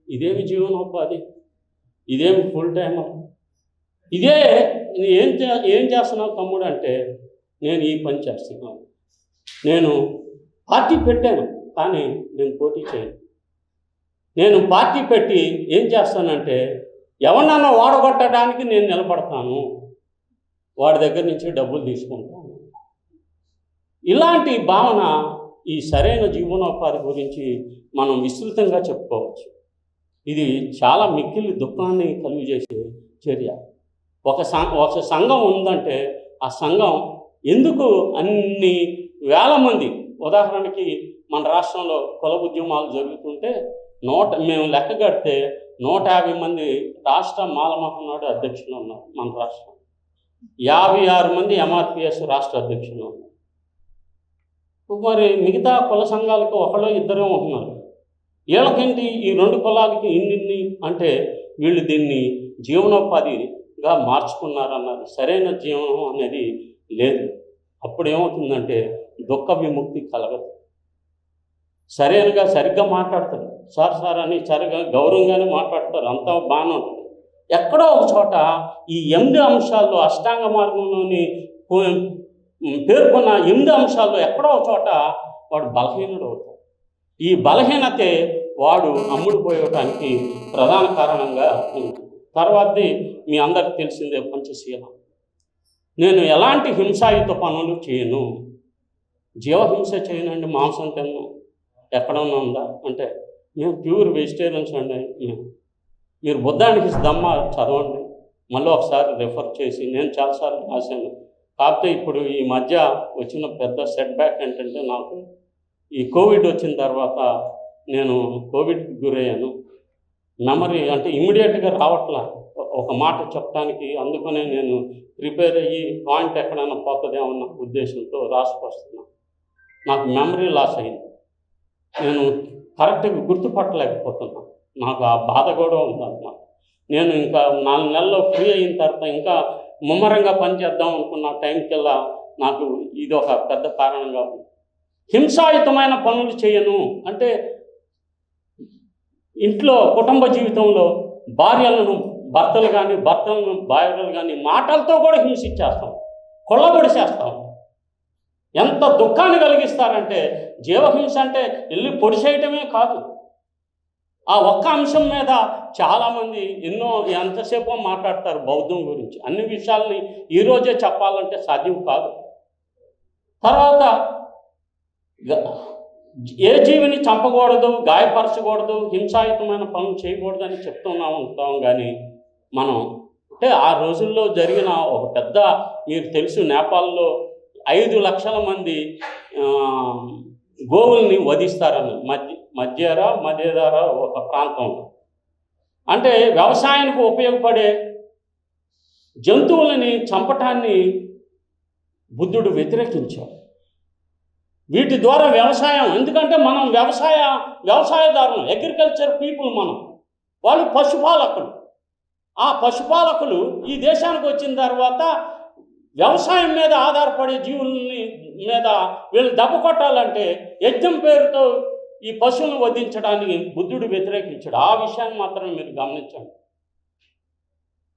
ఇదేమి జీవనోపాధి? ఇదేమి ఫుల్ టైమర్? ఇదే ఏం చేస్తున్నావు తమ్ముడు అంటే, నేను ఈ పని చేస్తున్నాను. నేను పార్టీ పెట్టాను కానీ నేను పోటీ చేయను. నేను పార్టీ పెట్టి ఏం చేస్తానంటే ఎవరినన్నా వాడగొట్టడానికి నేను నిలబడతాను, వాడి దగ్గర నుంచి డబ్బులు తీసుకుంటాను. ఇలాంటి భావన ఈ సరైన జీవనోపాధి గురించి మనం విస్తృతంగా చెప్పుకోవచ్చు. ఇది చాలా మిక్కిలి దుఃఖాన్ని కలుగజేసే చర్య. ఒక సంఘం ఉందంటే ఆ సంఘం ఎందుకు అన్ని వేల మంది, ఉదాహరణకి మన రాష్ట్రంలో కుల ఉద్యమాలు జరుగుతుంటే మేము లెక్క కడితే 150 మంది రాష్ట్ర మాలమహనాడు అధ్యక్షులు ఉన్నారు. మన రాష్ట్రం 56 మంది ఎంఆర్పిఎస్ రాష్ట్ర అధ్యక్షులు ఉన్నారు. మరి మిగతా కుల సంఘాలకు ఒకళ్ళు ఇద్దరే ఉంటున్నారు. వీళ్ళకేంటి ఈ 2 కులాలకి ఇన్ని అంటే వీళ్ళు దీన్ని జీవనోపాధిగా మార్చుకున్నారన్నది. సరైన జీవనం అనేది లేదు. అప్పుడు ఏమవుతుందంటే దుఃఖ విముక్తి కలగదు. సరిగ్గా మాట్లాడతారు, సార్ అని సరిగ్గా గౌరవంగానే మాట్లాడతారు, అంతా బాగానే ఉంటుంది. ఎక్కడో ఒక చోట ఈ 8 అంశాల్లో అష్టాంగ మార్గంలోని పేర్కొన్న 8 అంశాల్లో ఎక్కడో ఒక చోట వాడు బలహీనుడు అవుతాడు. ఈ బలహీనతే వాడు అమ్ముడుపోయటానికి ప్రధాన కారణంగా ఉంది. తర్వాతది మీ అందరికి తెలిసిందే పంచశీల. నేను ఎలాంటి హింసాయుత పనులు చేయను, జీవహింస చేయనండి, మాంసం తిన్ను. ఎక్కడన్నా ఉందా అంటే మేము ప్యూర్ వెజిటేరియన్స్ అండి. మీరు బుద్ధానికి ధమ్మ చదవండి, మళ్ళీ ఒకసారి రెఫర్ చేసి నేను చాలాసార్లు రాశాను. కాకపోతే ఇప్పుడు ఈ మధ్య వచ్చిన పెద్ద సెట్ బ్యాక్ ఏంటంటే, నాకు ఈ కోవిడ్ వచ్చిన తర్వాత నేను కోవిడ్కి గురయ్యాను. మెమరీ అంటే ఇమ్మీడియట్గా రావట్లా ఒక మాట చెప్పడానికి. అందుకనే నేను ప్రిపేర్ అయ్యి పాయింట్ ఎక్కడైనా పోతుందేమన్న ఉద్దేశంతో రాసుకొస్తున్నాను. నాకు మెమరీ లాస్ అయింది, నేను కరెక్ట్గా గుర్తుపట్టలేకపోతున్నాను. నాకు ఆ బాధ కూడా ఉందన్నమాట. నేను ఇంకా 4 నెలల్లో ఫ్రీ అయిన తర్వాత ఇంకా ముమ్మరంగా పనిచేద్దాం అనుకున్న టైంకల్లా నాకు ఇది ఒక పెద్ద కారణంగా ఉంది. హింసాయుతమైన పనులు చేయను అంటే, ఇంట్లో కుటుంబ జీవితంలో భర్తలు కానీ భార్యలు కానీ మాటలతో కూడా హింసించేస్తాం, కొల్లబొడి చేస్తాం. ఎంత దుఃఖాన్ని కలిగిస్తారంటే, జీవహింస అంటే వెళ్ళి పొడి చేయటమే కాదు, ఆ ఒక్క అంశం మీద చాలామంది ఎంతసేపో మాట్లాడతారు బౌద్ధం గురించి. అన్ని విషయాల్ని ఈరోజే చెప్పాలంటే సాధ్యం కాదు. తర్వాత ఏ జీవిని చంపకూడదు, గాయపరచకూడదు, హింసాయుతమైన పనులు చేయకూడదని ఉంటాం. కానీ మనం అంటే ఆ రోజుల్లో జరిగిన ఒక పెద్ద, మీకు తెలుసు, నేపాల్లో 5 లక్షల మంది గోవుల్ని వధిస్తారని మధ్యధార ఒక ప్రాంతంలో. అంటే వ్యవసాయానికి ఉపయోగపడే జంతువులని చంపటాన్ని బుద్ధుడు వ్యతిరేకించాడు. వీటి ద్వారా వ్యవసాయం, ఎందుకంటే మనం వ్యవసాయదారులు, అగ్రికల్చర్ పీపుల్ మనం. వాళ్ళు పశుపాలకులు. ఆ పశుపాలకులు ఈ దేశానికి వచ్చిన తర్వాత వ్యవసాయం మీద ఆధారపడే జీవుల్ని మీద వీళ్ళు దెబ్బ కొట్టాలంటే యజ్ఞం పేరుతో ఈ పశువులను వధించడానికి బుద్ధుడు వ్యతిరేకించాడు. ఆ విషయాన్ని మాత్రం మీరు గమనించండి.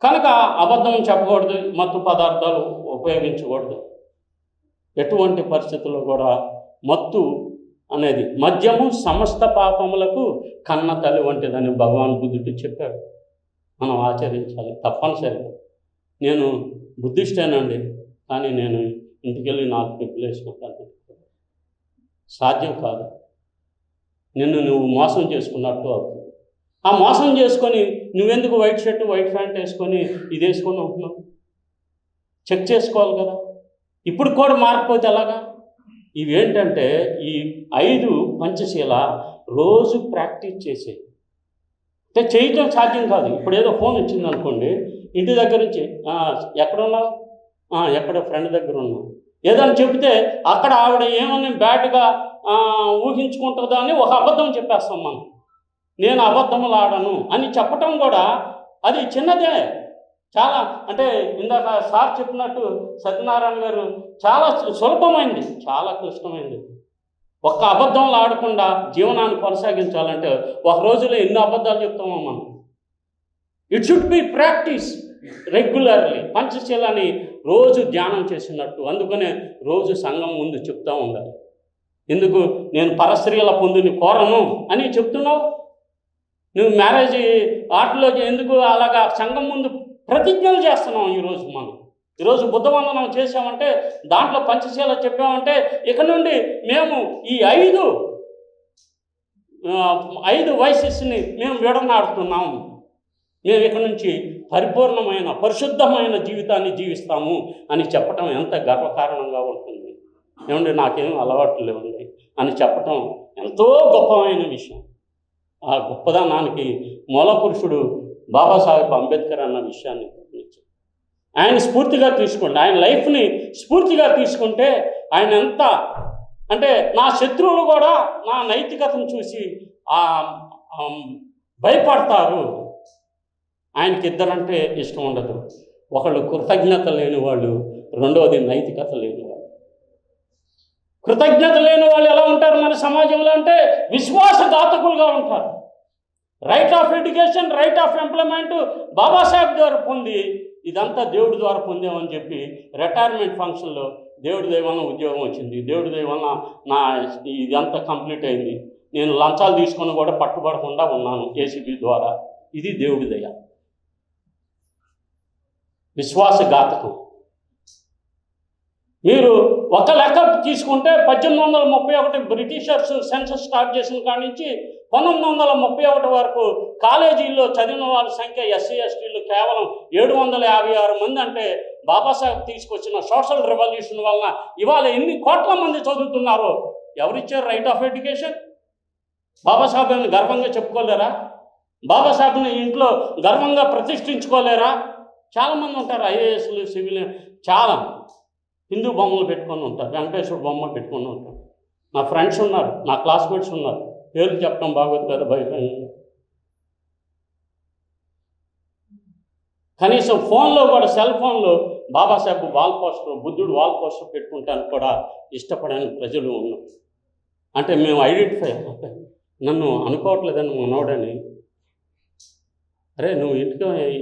కనుక అబద్ధం చెప్పకూడదు, మత్తు పదార్థాలు ఉపయోగించకూడదు. ఎటువంటి పరిస్థితుల్లో కూడా మత్తు అనేది, మద్యము సమస్త పాపములకు కన్న తల్లి వంటిదని భగవాన్ బుద్ధుడు చెప్పాడు. మనం ఆచరించాలి తప్పనిసరిగా. నేను బుద్ధిస్టేనండి, కానీ నేను ఇంటికెళ్ళి 4 పెగ్గులు వేసుకుంటాను. సాధ్యం కాదు. నువ్వు మోసం చేసుకున్నట్టు అవుతుంది. ఆ మోసం చేసుకొని నువ్వెందుకు వైట్ షర్టు వైట్ ప్యాంట్ వేసుకొని ఇది వేసుకొని ఉంటున్నావు? చెక్ చేసుకోవాలి కదా. ఇప్పుడు కూడా మారిపోతే ఎలాగా? ఇవేంటంటే ఈ 5 పంచశీల రోజు ప్రాక్టీస్ చేసే అంటే చేయటం సాధ్యం కాదు. ఇప్పుడు ఏదో ఫోన్ వచ్చింది అనుకోండి, ఇంటి దగ్గర నుంచి ఎక్కడున్నావు, ఎక్కడ ఫ్రెండ్ దగ్గర ఉన్నావు, ఏదని చెబితే అక్కడ ఆవిడ ఏమని బ్యాడ్గా ఊహించుకుంటుందో అని ఒక అబద్ధం చెప్పేస్తాం మనం. నేను అబద్ధములు ఆడను అని చెప్పటం కూడా అది చిన్నదే. చాలా అంటే ఇందాక సార్ చెప్పినట్టు సత్యనారాయణ గారు చాలా సులభమైంది, చాలా క్లిష్టమైంది. ఒక్క అబద్ధంలో ఆడకుండా జీవనాన్ని కొనసాగించాలంటే ఒక రోజులో ఎన్ని అబద్ధాలు చెప్తామో మనం. It should be practice regularly. పంచశీలని రోజు ధ్యానం చేసినట్టు. అందుకనే రోజు సంఘం ముందు చెప్తూ ఉండాలి. ఎందుకు నేను పరస్త్రీల పొందుని కోరను అని చెప్తున్నావు? నువ్వు మ్యారేజ్ ఆటలో ఎందుకు అలాగా సంఘం ముందు ప్రతిజ్ఞలు చేస్తున్నాం? ఈరోజు బుద్ధవందనం చేసామంటే దాంట్లో పంచశీల చెప్పామంటే ఇక నుండి మేము ఈ 5 వయస్సుని మేము విడనాడుతున్నాము. మేము ఇక నుంచి పరిపూర్ణమైన పరిశుద్ధమైన జీవితాన్ని జీవిస్తాము అని చెప్పటం ఎంత గర్వకారణంగా ఉంటుంది. ఏమండి, నాకేం అలవాట్లు లేవండి అని చెప్పటం ఎంతో గొప్పమైన విషయం. ఆ గొప్పదనానికి మూలపురుషుడు బాబాసాహెబ్ అంబేద్కర్ అన్న విషయాన్ని గమనించారు. ఆయన స్ఫూర్తిగా తీసుకోండి, ఆయన లైఫ్ని స్ఫూర్తిగా తీసుకుంటే ఆయన ఎంత అంటే నా శత్రువులు కూడా నా నైతికతను చూసి భయపడతారు. ఆయనకి ఇద్దరంటే ఇష్టం ఉండదు. ఒకళ్ళు కృతజ్ఞత లేని వాళ్ళు, రెండవది నైతికత లేని వాళ్ళు. కృతజ్ఞత లేని వాళ్ళు ఎలా ఉంటారు మన సమాజంలో అంటే విశ్వాసఘాతకులుగా ఉంటారు. Right of education, right of employment Babasaheb ద్వారా పొంది ఇదంతా దేవుడి ద్వారా పొందామని చెప్పి రిటైర్మెంట్ ఫంక్షన్లో దేవుడి దయవలన ఉద్యోగం వచ్చింది, దేవుడి దయవలన నా ఇదంతా కంప్లీట్ అయింది, నేను లంచాలు తీసుకొని కూడా పట్టుబడకుండా ఉన్నాను ఏసీబీ ద్వారా, ఇది దేవుడి దయ. విశ్వాసఘాతకం. మీరు ఒక లెక్క తీసుకుంటే 1831 బ్రిటిషర్స్ సెన్సస్ స్టార్ట్ చేసిన కాడి నుంచి 1931 వరకు కాలేజీల్లో చదివిన వాళ్ళ సంఖ్య ఎస్సీ ఎస్టీలు కేవలం 756 మంది. అంటే బాబాసాహెబ్ తీసుకొచ్చిన సోషల్ రెవల్యూషన్ వలన ఇవాళ ఎన్ని కోట్ల మంది చదువుతున్నారో ఎవరిచ్చారు రైట్ ఆఫ్ ఎడ్యుకేషన్? బాబాసాహెబ్ని గర్వంగా చెప్పుకోలేరా? బాబాసాహెబ్ని ఇంట్లో గర్వంగా ప్రతిష్ఠించుకోలేరా? చాలామంది ఉంటారు ఐఏఎస్లు సివిల్, చాలా హిందూ బొమ్మలు పెట్టుకొని ఉంటారు, వెంకటేశ్వర బొమ్మ పెట్టుకొని ఉంటారు. నా ఫ్రెండ్స్ ఉన్నారు, నా క్లాస్మేట్స్ ఉన్నారు, పేర్లు చెప్పడం బాగోదు కదా బహిరంగంగా. కనీసం ఫోన్లో కూడా, సెల్ ఫోన్లో బాబాసాహెబ్ వాల్ పోస్టర్, బుద్ధుడు వాల్ పోస్టర్ పెట్టుకుంటానికి కూడా ఇష్టపడని ప్రజలు ఉన్నారు. అంటే మేము ఐడెంటిఫై నన్ను అనుకోవట్లేదని మనోడని. అరే నువ్వు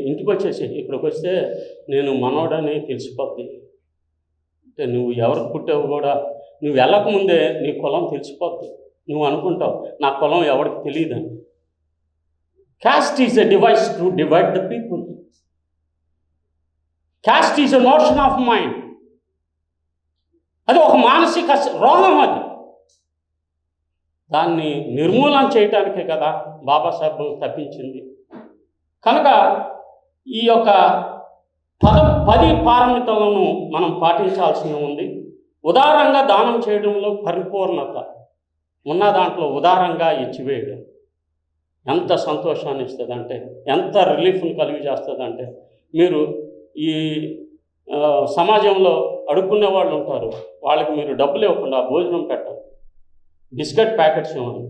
ఇంటికి వచ్చేసి ఇక్కడికి వస్తే నేను మనోడని తెలిసిపోద్ది. అంటే నువ్వు ఎవరికి పుట్టావు కూడా, నువ్వు వెళ్ళకముందే నీ కులం తెలిసిపోద్ది. నువ్వు అనుకుంటావు నా కులం ఎవరికి తెలియదని. Caste is a device to divide the people. Caste is a notion of mind. అది ఒక మానసిక రోగం. అది దాన్ని నిర్మూలన చేయటానికే కదా బాబాసాహెబ్ తప్పించింది. కనుక ఈ యొక్క 10 పారమితులను మనం పాటించాల్సి ఉంది. ఉదారంగా దానం చేయడంలో పరిపూర్ణత ఉన్న దాంట్లో ఉదారంగా ఇచ్చివేయడం ఎంత సంతోషాన్ని ఇస్తుందంటే, ఎంత రిలీఫ్ని కలిగి చేస్తుందంటే, మీరు ఈ సమాజంలో అడుక్కునే వాళ్ళు ఉంటారు, వాళ్ళకి మీరు డబ్బులు ఇవ్వకుండా భోజనం పెట్టాలి, బిస్కెట్ ప్యాకెట్స్ ఇవ్వండి.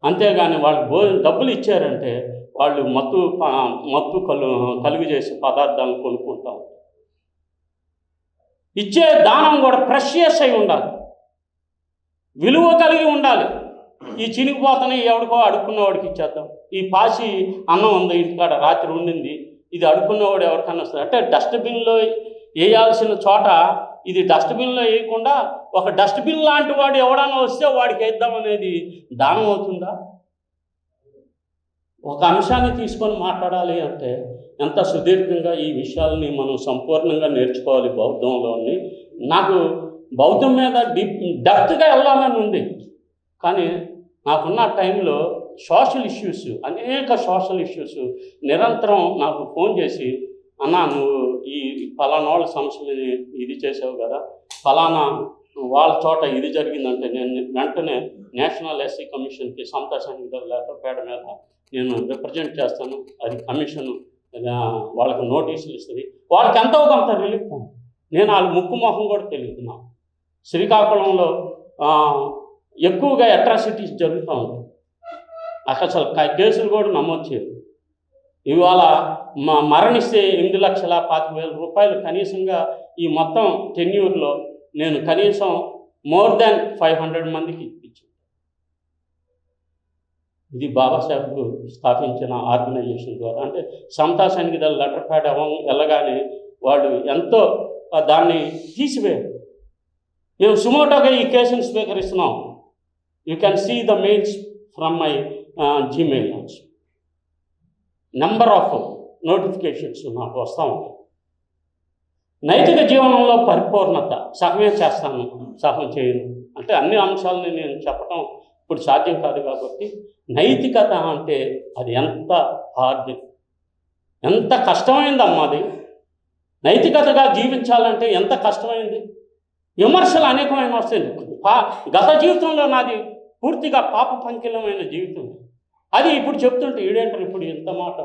అంతేగాని వాళ్ళు డబ్బులు ఇచ్చారంటే వాళ్ళు మత్తు కలుగు చేసే పదార్థాలను కొనుక్కుంటాం. ఇచ్చే దానం కూడా ప్రెషియస్ అయి ఉండాలి, విలువ కలిగి ఉండాలి. ఈ చినిగిపోతని ఎవడికో అడుక్కున్నవాడికి ఇచ్చేద్దాం. ఈ పాసి అన్నం ఉంది ఇంటికాడ, రాత్రి ఉండింది, ఇది అడుక్కున్నవాడు ఎవరికన్నా వస్తుంది అంటే డస్ట్బిన్లో వేయాల్సిన చోట ఇది డస్ట్బిన్లో వేయకుండా ఒక డస్ట్బిన్ లాంటి వాడు ఎవడన్నా వస్తే వాడికి వేద్దామనేది దానం అవుతుందా? ఒక అంశాన్ని తీసుకొని మాట్లాడాలి అంటే ఎంత సుదీర్ఘంగా ఈ విషయాలని మనం సంపూర్ణంగా నేర్చుకోవాలి బౌద్ధంలోని. నాకు బౌద్ధం మీద డెప్త్గా వెళ్ళాలని ఉంది, కానీ నాకున్న టైంలో సోషల్ ఇష్యూస్, అనేక సోషల్ ఇష్యూస్ నిరంతరం నాకు ఫోన్ చేసి, అన్నా నువ్వు ఈ ఫలానా వాళ్ళ సమస్య మీద ఇది చేసావు కదా, ఫలానా వాళ్ళ చోట ఇది జరిగిందంటే నేను వెంటనే నేషనల్ ఎస్సీ కమిషన్కి సంతోషానికి లెటర్ పేడ మీద నేను రిప్రజెంట్ చేస్తాను. అది కమిషన్ వాళ్ళకి నోటీసులు ఇస్తుంది. వాళ్ళకి ఎంతో కొంత రిలీఫ్. నేను వాళ్ళ ముక్కు మొహం కూడా తెలియదు. నాకు శ్రీకాకుళంలో ఎక్కువగా అట్రాసిటీస్ జరుగుతూ ఉంటాయి. అసలు కేసులు కూడా నమోదు చేయరు. ఇవాళ మరణిస్తే 8,25,000 రూపాయలు కనీసంగా ఈ మొత్తం టెన్యూర్లో నేను కనీసం మోర్ దాన్ 500 మందికి ఇప్పించాను. ఇది బాబాసాహెబ్ స్థాపించిన ఆర్గనైజేషన్ ద్వారా. అంటే సమతా సైనిక దళ లెటర్ ప్యాడ్ వెళ్ళగానే వాళ్ళు ఎంతో దాన్ని తీసివేయారు. మేము సుమోటోగా ఈ కేసును స్వీకరిస్తున్నాం. You can see the mails from my Gmail also. Number of notifications నాకు వస్తూ ఉంటాయి. నైతిక జీవనంలో పరిపూర్ణత సహమే చేస్తాను, సహం చేయను అంటే అన్ని అంశాలని నేను చెప్పటం ఇప్పుడు సాధ్యం కాదు. కాబట్టి నైతికత అంటే అది ఎంత హార్డ్, ఎంత కష్టమైందమ్మా. అది నైతికతగా జీవించాలంటే ఎంత కష్టమైంది. విమర్శలు అనేకమైన వస్తాయి. గత జీవితంలో నాది పూర్తిగా పాప పంకిలమైన జీవితం. అది ఇప్పుడు చెప్తుంటే ఈడేంటారు ఇప్పుడు ఎంత మాట.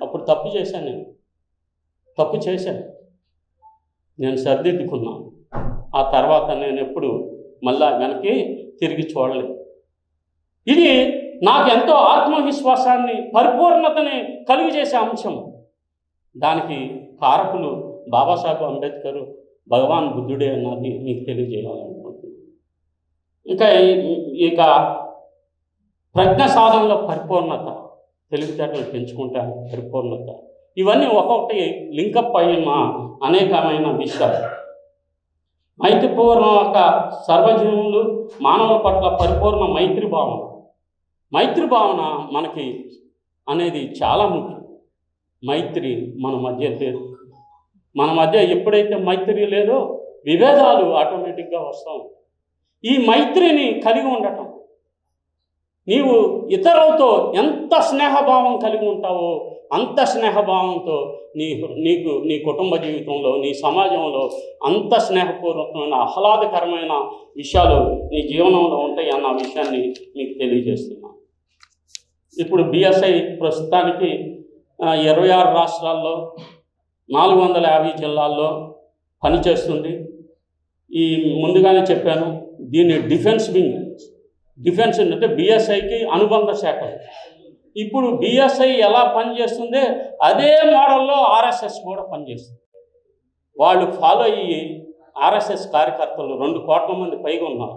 అప్పుడు తప్పు చేశాను, నేను సరిదిద్దుకున్నాను. ఆ తర్వాత నేను ఎప్పుడు మళ్ళా వెనక్కి తిరిగి చూడలేదు. ఇది నాకు ఎంతో ఆత్మవిశ్వాసాన్ని, పరిపూర్ణతని కలుగు చేసే అంశం. దానికి కారకులు బాబాసాహెబ్ అంబేద్కర్, భగవాన్ బుద్ధుడే అన్నది మీకు తెలియజేయాలనుకుంటున్నాను. ఇక ప్రజ్ఞ సాధనలో పరిపూర్ణత, తెలివితేటలు పెంచుకుంటాను పరిపూర్ణత, ఇవన్నీ ఒక్కొక్కటి లింకప్ అయిన అనేకమైన విషయాలు. మైత్రిపూర్ణ యొక్క సర్వజీవులు మానవుల పట్ల పరిపూర్ణ మైత్రి భావన మనకి అనేది చాలా ముఖ్యం. మైత్రి మన మధ్య లేదు. మన మధ్య ఎప్పుడైతే మైత్రి లేదో విభేదాలు ఆటోమేటిక్గా వస్తూ ఉంటాయి. ఈ మైత్రిని కలిగి ఉండటం, నీవు ఇతరులతో ఎంత స్నేహభావం కలిగి ఉంటావో అంత స్నేహభావంతో నీ కుటుంబ జీవితంలో, నీ సమాజంలో అంత స్నేహపూర్వకమైన ఆహ్లాదకరమైన విషయాలు నీ జీవనంలో ఉంటాయి అన్న విషయాన్ని మీకు తెలియజేస్తున్నాను. ఇప్పుడు బిఎస్ఐ ప్రస్తుతానికి 26 రాష్ట్రాల్లో 450 జిల్లాల్లో పనిచేస్తుంది. ఈ ముందుగానే చెప్పాను, దీన్ని డిఫెన్స్ అంటే బిఎస్ఐకి అనుబంధ శాఖలు. ఇప్పుడు బిఎస్ఐ ఎలా పనిచేస్తుందో అదే మోడల్లో ఆర్ఎస్ఎస్ కూడా పనిచేస్తుంది. వాళ్ళు ఫాలో అయ్యి ఆర్ఎస్ఎస్ కార్యకర్తలు 2 కోట్ల మంది పైగా ఉన్నారు.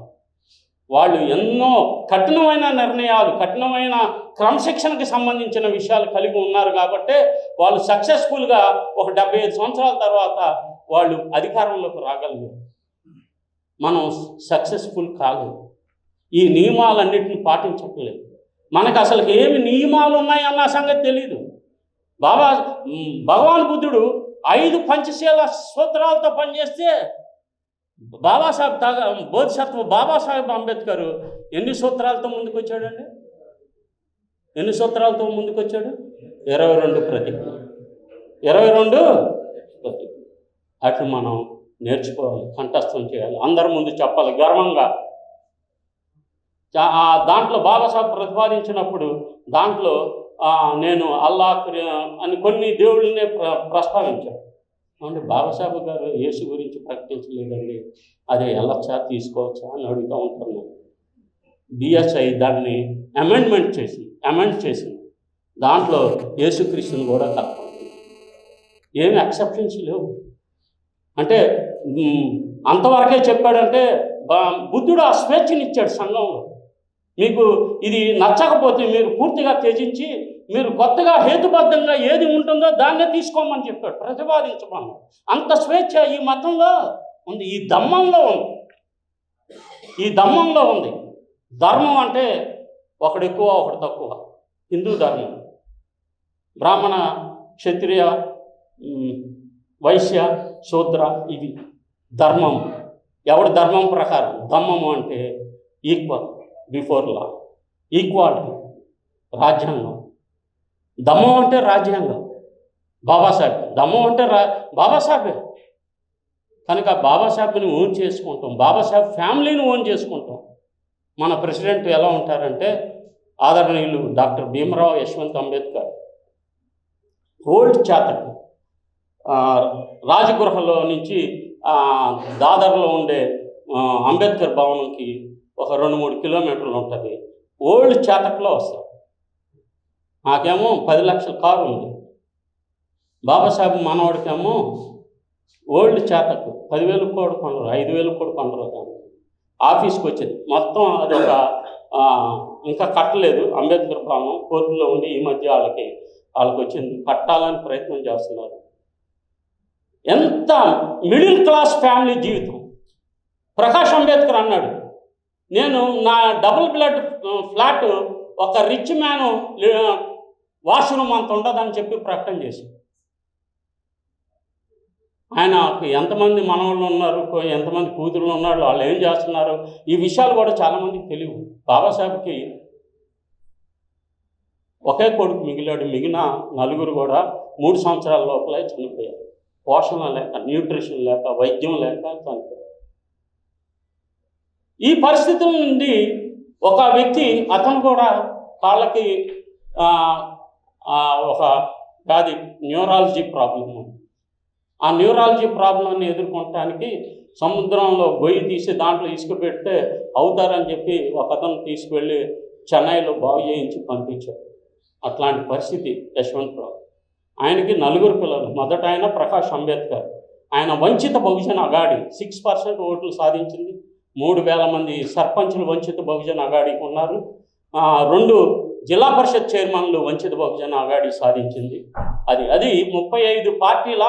వాళ్ళు ఎన్నో కఠినమైన నిర్ణయాలు, కఠినమైన క్రమశిక్షణకి సంబంధించిన విషయాలు కలిగి ఉన్నారు. కాబట్టి వాళ్ళు సక్సెస్ఫుల్గా ఒక 75 సంవత్సరాల తర్వాత వాళ్ళు అధికారంలోకి రాగలిగారు. మనం సక్సెస్ఫుల్ కాలేదు, ఈ నియమాలన్నింటినీ పాటించట్లేదు. మనకు అసలు ఏమి నియమాలు ఉన్నాయన్న సంగతి తెలీదు. భగవాన్ బుద్ధుడు 5 పంచశీల సూత్రాలతో పనిచేస్తే బోధిసత్వ బాబాసాహెబ్ అంబేద్కర్ ఎన్ని సూత్రాలతో ముందుకు వచ్చాడండి? 22 ప్రతిజ్ఞ. అట్లు మనం నేర్చుకోవాలి, కంఠస్థం చేయాలి, అందరి ముందు చెప్పాలి గర్వంగా. దాంట్లో బాబాసాహెబ్ ప్రతిపాదించినప్పుడు దాంట్లో నేను అల్లా అని కొన్ని దేవుళ్ళనే ప్రస్తావించాడు. అంటే బాబాసాహెబ్ గారు యేసు గురించి ప్రకటించలేదండి, అదే వెళ్ళొచ్చా తీసుకోవచ్చా అని అడుగుతూ ఉంటున్నాను. బిఎస్ఐ దాన్ని అమెండ్ చేసింది. దాంట్లో యేసుక్రీస్తుని కూడా కలపాలి. ఏమి ఎక్సెప్షన్స్ లేవు. అంటే అంతవరకే చెప్పాడంటే బుద్ధుడు ఆ స్వేచ్ఛనిచ్చాడు సంఘంలో. మీకు ఇది నచ్చకపోతే మీరు పూర్తిగా త్యజించి మీరు కొత్తగా హేతుబద్ధంగా ఏది ఉంటుందో దాన్నే తీసుకోమని చెప్పాడు, ప్రతిపాదించమని. అంత స్వేచ్ఛ ఈ మతంలో ఉంది, ఈ ధమ్మంలో ఉంది. ధర్మం అంటే ఒకడు ఎక్కువ ఒకడు తక్కువ. హిందూ ధర్మం బ్రాహ్మణ, క్షత్రియ, వైశ్య, శూద్ర, ఇవి ధర్మం. ఎవడి ధర్మం ప్రకారం. ధమ్మము అంటే ఈక్వల్ బిఫోర్ లా, ఈక్వాలిటీ, రాజ్యాంగం. దమ్మం అంటే రాజ్యాంగం. బాబాసాహెబ్ దమ్మం అంటే బాబాసాహెబే. కనుక బాబాసాహెబ్ని ఓన్ చేసుకుంటాం, బాబాసాహెబ్ ఫ్యామిలీని ఓన్ చేసుకుంటాం. మన ప్రెసిడెంట్ ఎలా ఉంటారంటే ఆదరణీయులు డాక్టర్ భీమరావు యశ్వంత్ అంబేద్కర్. ఓల్డ్ చాతక్ రాజగృహలో నుంచి దాదర్లో ఉండే అంబేద్కర్ భవనంకి ఒక 2-3 కిలోమీటర్లు ఉంటుంది. ఓల్డ్ చాతక్లో వస్తారు. నాకేమో 10 లక్షల కారు ఉంది. బాబాసాహెబ్ మనవాడికేమో ఓల్డ్ చాతక్ 10,000 కూడా కొనరు, 5,000 కూడా కొనరు. దాన్ని ఆఫీస్కి వచ్చేది మొత్తం అదొక ఇంకా కట్టలేదు. అంబేద్కర్ భవనం కోర్టులో ఉండి ఈ మధ్య వాళ్ళకి వచ్చింది, కట్టాలని ప్రయత్నం చేస్తున్నారు. ఎంత మిడిల్ క్లాస్ ఫ్యామిలీ జీవితం. ప్రకాష్ అంబేద్కర్ అన్నాడు, నేను నా డబుల్ బెడ్ ఫ్లాట్ ఒక రిచ్ మ్యాను వాష్రూమ్ అంత ఉండదని చెప్పి ప్రకటన చేశాడు. ఆయనకు ఎంతమంది మనవాళ్ళు ఉన్నారు, ఎంతమంది కూతురులు ఉన్నారు, వాళ్ళు ఏం చేస్తున్నారు, ఈ విషయాలు కూడా చాలామందికి తెలియవు. బాబాసాహెబ్కి ఒకే కొడుకు మిగిలాడు. మిగిలిన 4 కూడా 3 సంవత్సరాల లోపలే చనిపోయారు. పోషణ లేక, న్యూట్రిషన్ లేక, వైద్యం లేక చనిపోయారు. ఈ పరిస్థితుల నుండి ఒక వ్యక్తి, అతను కూడా కాళ్ళకి ఒక వ్యాధి, న్యూరాలజీ ప్రాబ్లం ఉంది. ఆ న్యూరాలజీ ప్రాబ్లంని ఎదుర్కొనడానికి సముద్రంలో గొయ్యి తీసి దాంట్లో ఇసుక పెడితే అవుతారని చెప్పి ఒక అతను తీసుకువెళ్ళి చెన్నైలో బాగు చేయించి పంపించాడు. అట్లాంటి పరిస్థితి యశ్వంతరావు. ఆయనకి 4 పిల్లలు. మొదట ఆయన ప్రకాష్ అంబేద్కర్. ఆయన వంచిత బహుజన అగాడి 6% ఓట్లు సాధించింది. 3,000 మంది సర్పంచులు వంచిత బహుజన అగాడికి ఉన్నారు. 2 జిల్లా పరిషత్ చైర్మన్లు వంచిత బహుజన అగాడి సాధించింది. అది 35 పార్టీల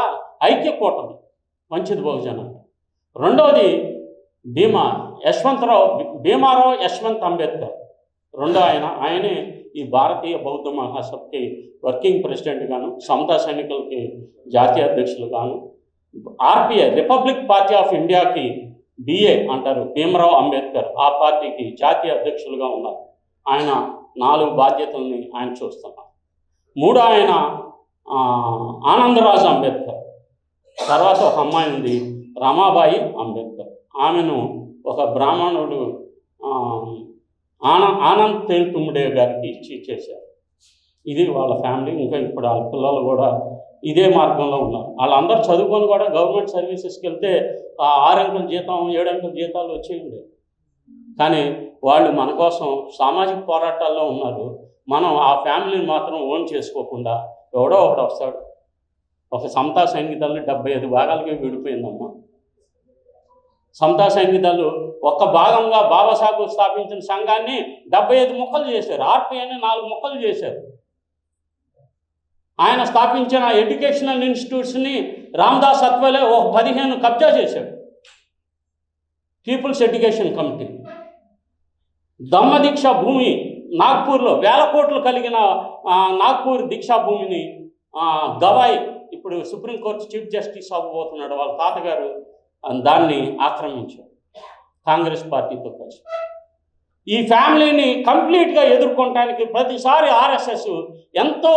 ఐక్య కూటమి వంచిత బహుజన. రెండవది భీమారావు యశ్వంత్ అంబేద్కర్. రెండో ఆయనే ఈ భారతీయ బౌద్ధ మహాసభకి వర్కింగ్ ప్రెసిడెంట్ గాను, సమతా సైనికులకి జాతీయ అధ్యక్షులు గాను, ఆర్పిఐ రిపబ్లిక్ పార్టీ ఆఫ్ ఇండియాకి బిఏ అంటారు, భీమరావు అంబేద్కర్, ఆ పార్టీకి జాతీయ అధ్యక్షులుగా ఉన్నారు. ఆయన 4 బాధ్యతల్ని ఆయన చూస్తున్నారు. 3 ఆయన ఆనందరాజు అంబేద్కర్. తర్వాత ఒక అమ్మాయి ఉంది, రమాబాయి అంబేద్కర్. ఆమెను ఒక బ్రాహ్మణుడు ఆనంద్ తేల్తుమ్ముడే గారికి ఇచ్చి చేశారు. ఇది వాళ్ళ ఫ్యామిలీ. ఇంకా ఇప్పుడు వాళ్ళ పిల్లలు కూడా ఇదే మార్గంలో ఉన్నారు. వాళ్ళందరూ చదువుకొని కూడా గవర్నమెంట్ సర్వీసెస్కి వెళ్తే 6 అంకెల జీతం 7 అంకెల జీతాలు వచ్చేయండి. కానీ వాళ్ళు మన కోసం సామాజిక పోరాటాల్లో ఉన్నారు. మనం ఆ ఫ్యామిలీని మాత్రం ఓన్ చేసుకోకుండా ఎవడో ఒకడు వస్తాడు. ఒక సమతా సైనికులు 75 భాగాలకి విడిపోయిందమ్మా. సమతా సైనికులు ఒక్క భాగంగా బాబాసాహెబ్ స్థాపించిన సంఘాన్ని 75 ముక్కలు చేశారు. ఆర్పిఐని 4 ముక్కలు చేశారు. ఆయన స్థాపించిన ఎడ్యుకేషనల్ ఇన్స్టిట్యూట్స్ని రామదాస్ అత్వలే ఒక 15 కబ్జా చేశాడు. People's education committee. Dhamma Deeksha Bhoomi నాగ్పూర్లో 1000 కోట్లు కలిగిన నాగ్పూర్ దీక్షా భూమిని గవాయ్, ఇప్పుడు సుప్రీంకోర్టు చీఫ్ జస్టిస్ అవ్వబోతున్నాడు, వాళ్ళ తాతగారు దాన్ని ఆక్రమించారు కాంగ్రెస్ పార్టీతో కలిసి. ఈ ఫ్యామిలీని కంప్లీట్గా ఎదుర్కొనడానికి ప్రతిసారి ఆర్ఎస్ఎస్ ఎంతో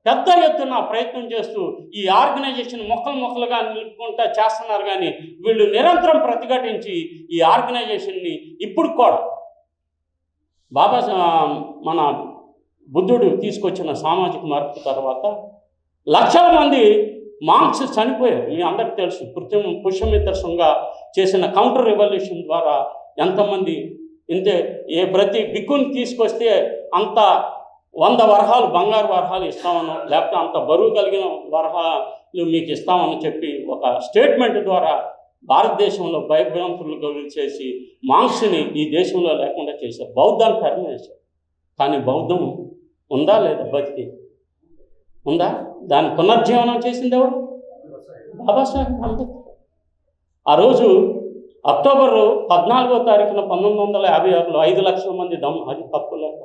పెద్ద ఎత్తున ప్రయత్నం చేస్తూ ఈ ఆర్గనైజేషన్ మొక్కలుగా నిలుపుకుంటా చేస్తున్నారు. కానీ వీళ్ళు నిరంతరం ప్రతిఘటించి ఈ ఆర్గనైజేషన్ని ఇప్పుడు కూడా మన బుద్ధుడు తీసుకొచ్చిన సామాజిక మార్పు తర్వాత లక్షల మంది మాంక్స్ చనిపోయారు. మీ అందరికీ తెలుసు. పుష్యమిత్ర శృంగ చేసిన కౌంటర్ రెవల్యూషన్ ద్వారా ఎంతమంది ప్రతి బిక్కుని తీసుకొస్తే అంత 100 వరహాలు బంగారు వరహాలు ఇస్తామనో, లేకపోతే అంత బరువు కలిగిన వరహాలు మీకు ఇస్తామని చెప్పి ఒక స్టేట్మెంట్ ద్వారా భారతదేశంలో భయభ్రాంతులు చేసి మాంక్స్ని ఈ దేశంలో లేకుండా చేశారు. బౌద్ధాన్ని తరిమేశారు. కానీ బౌద్ధం ఉందా లేదా? బతికి ఉందా? దాన్ని పునర్జీవనం చేసింది ఎవరు? బాబాసాహెబ్ అంబేద్కర్. ఆ రోజు అక్టోబర్ 14వ తారీఖున 1956లో 5 లక్షల మంది అది తప్పు లెక్క.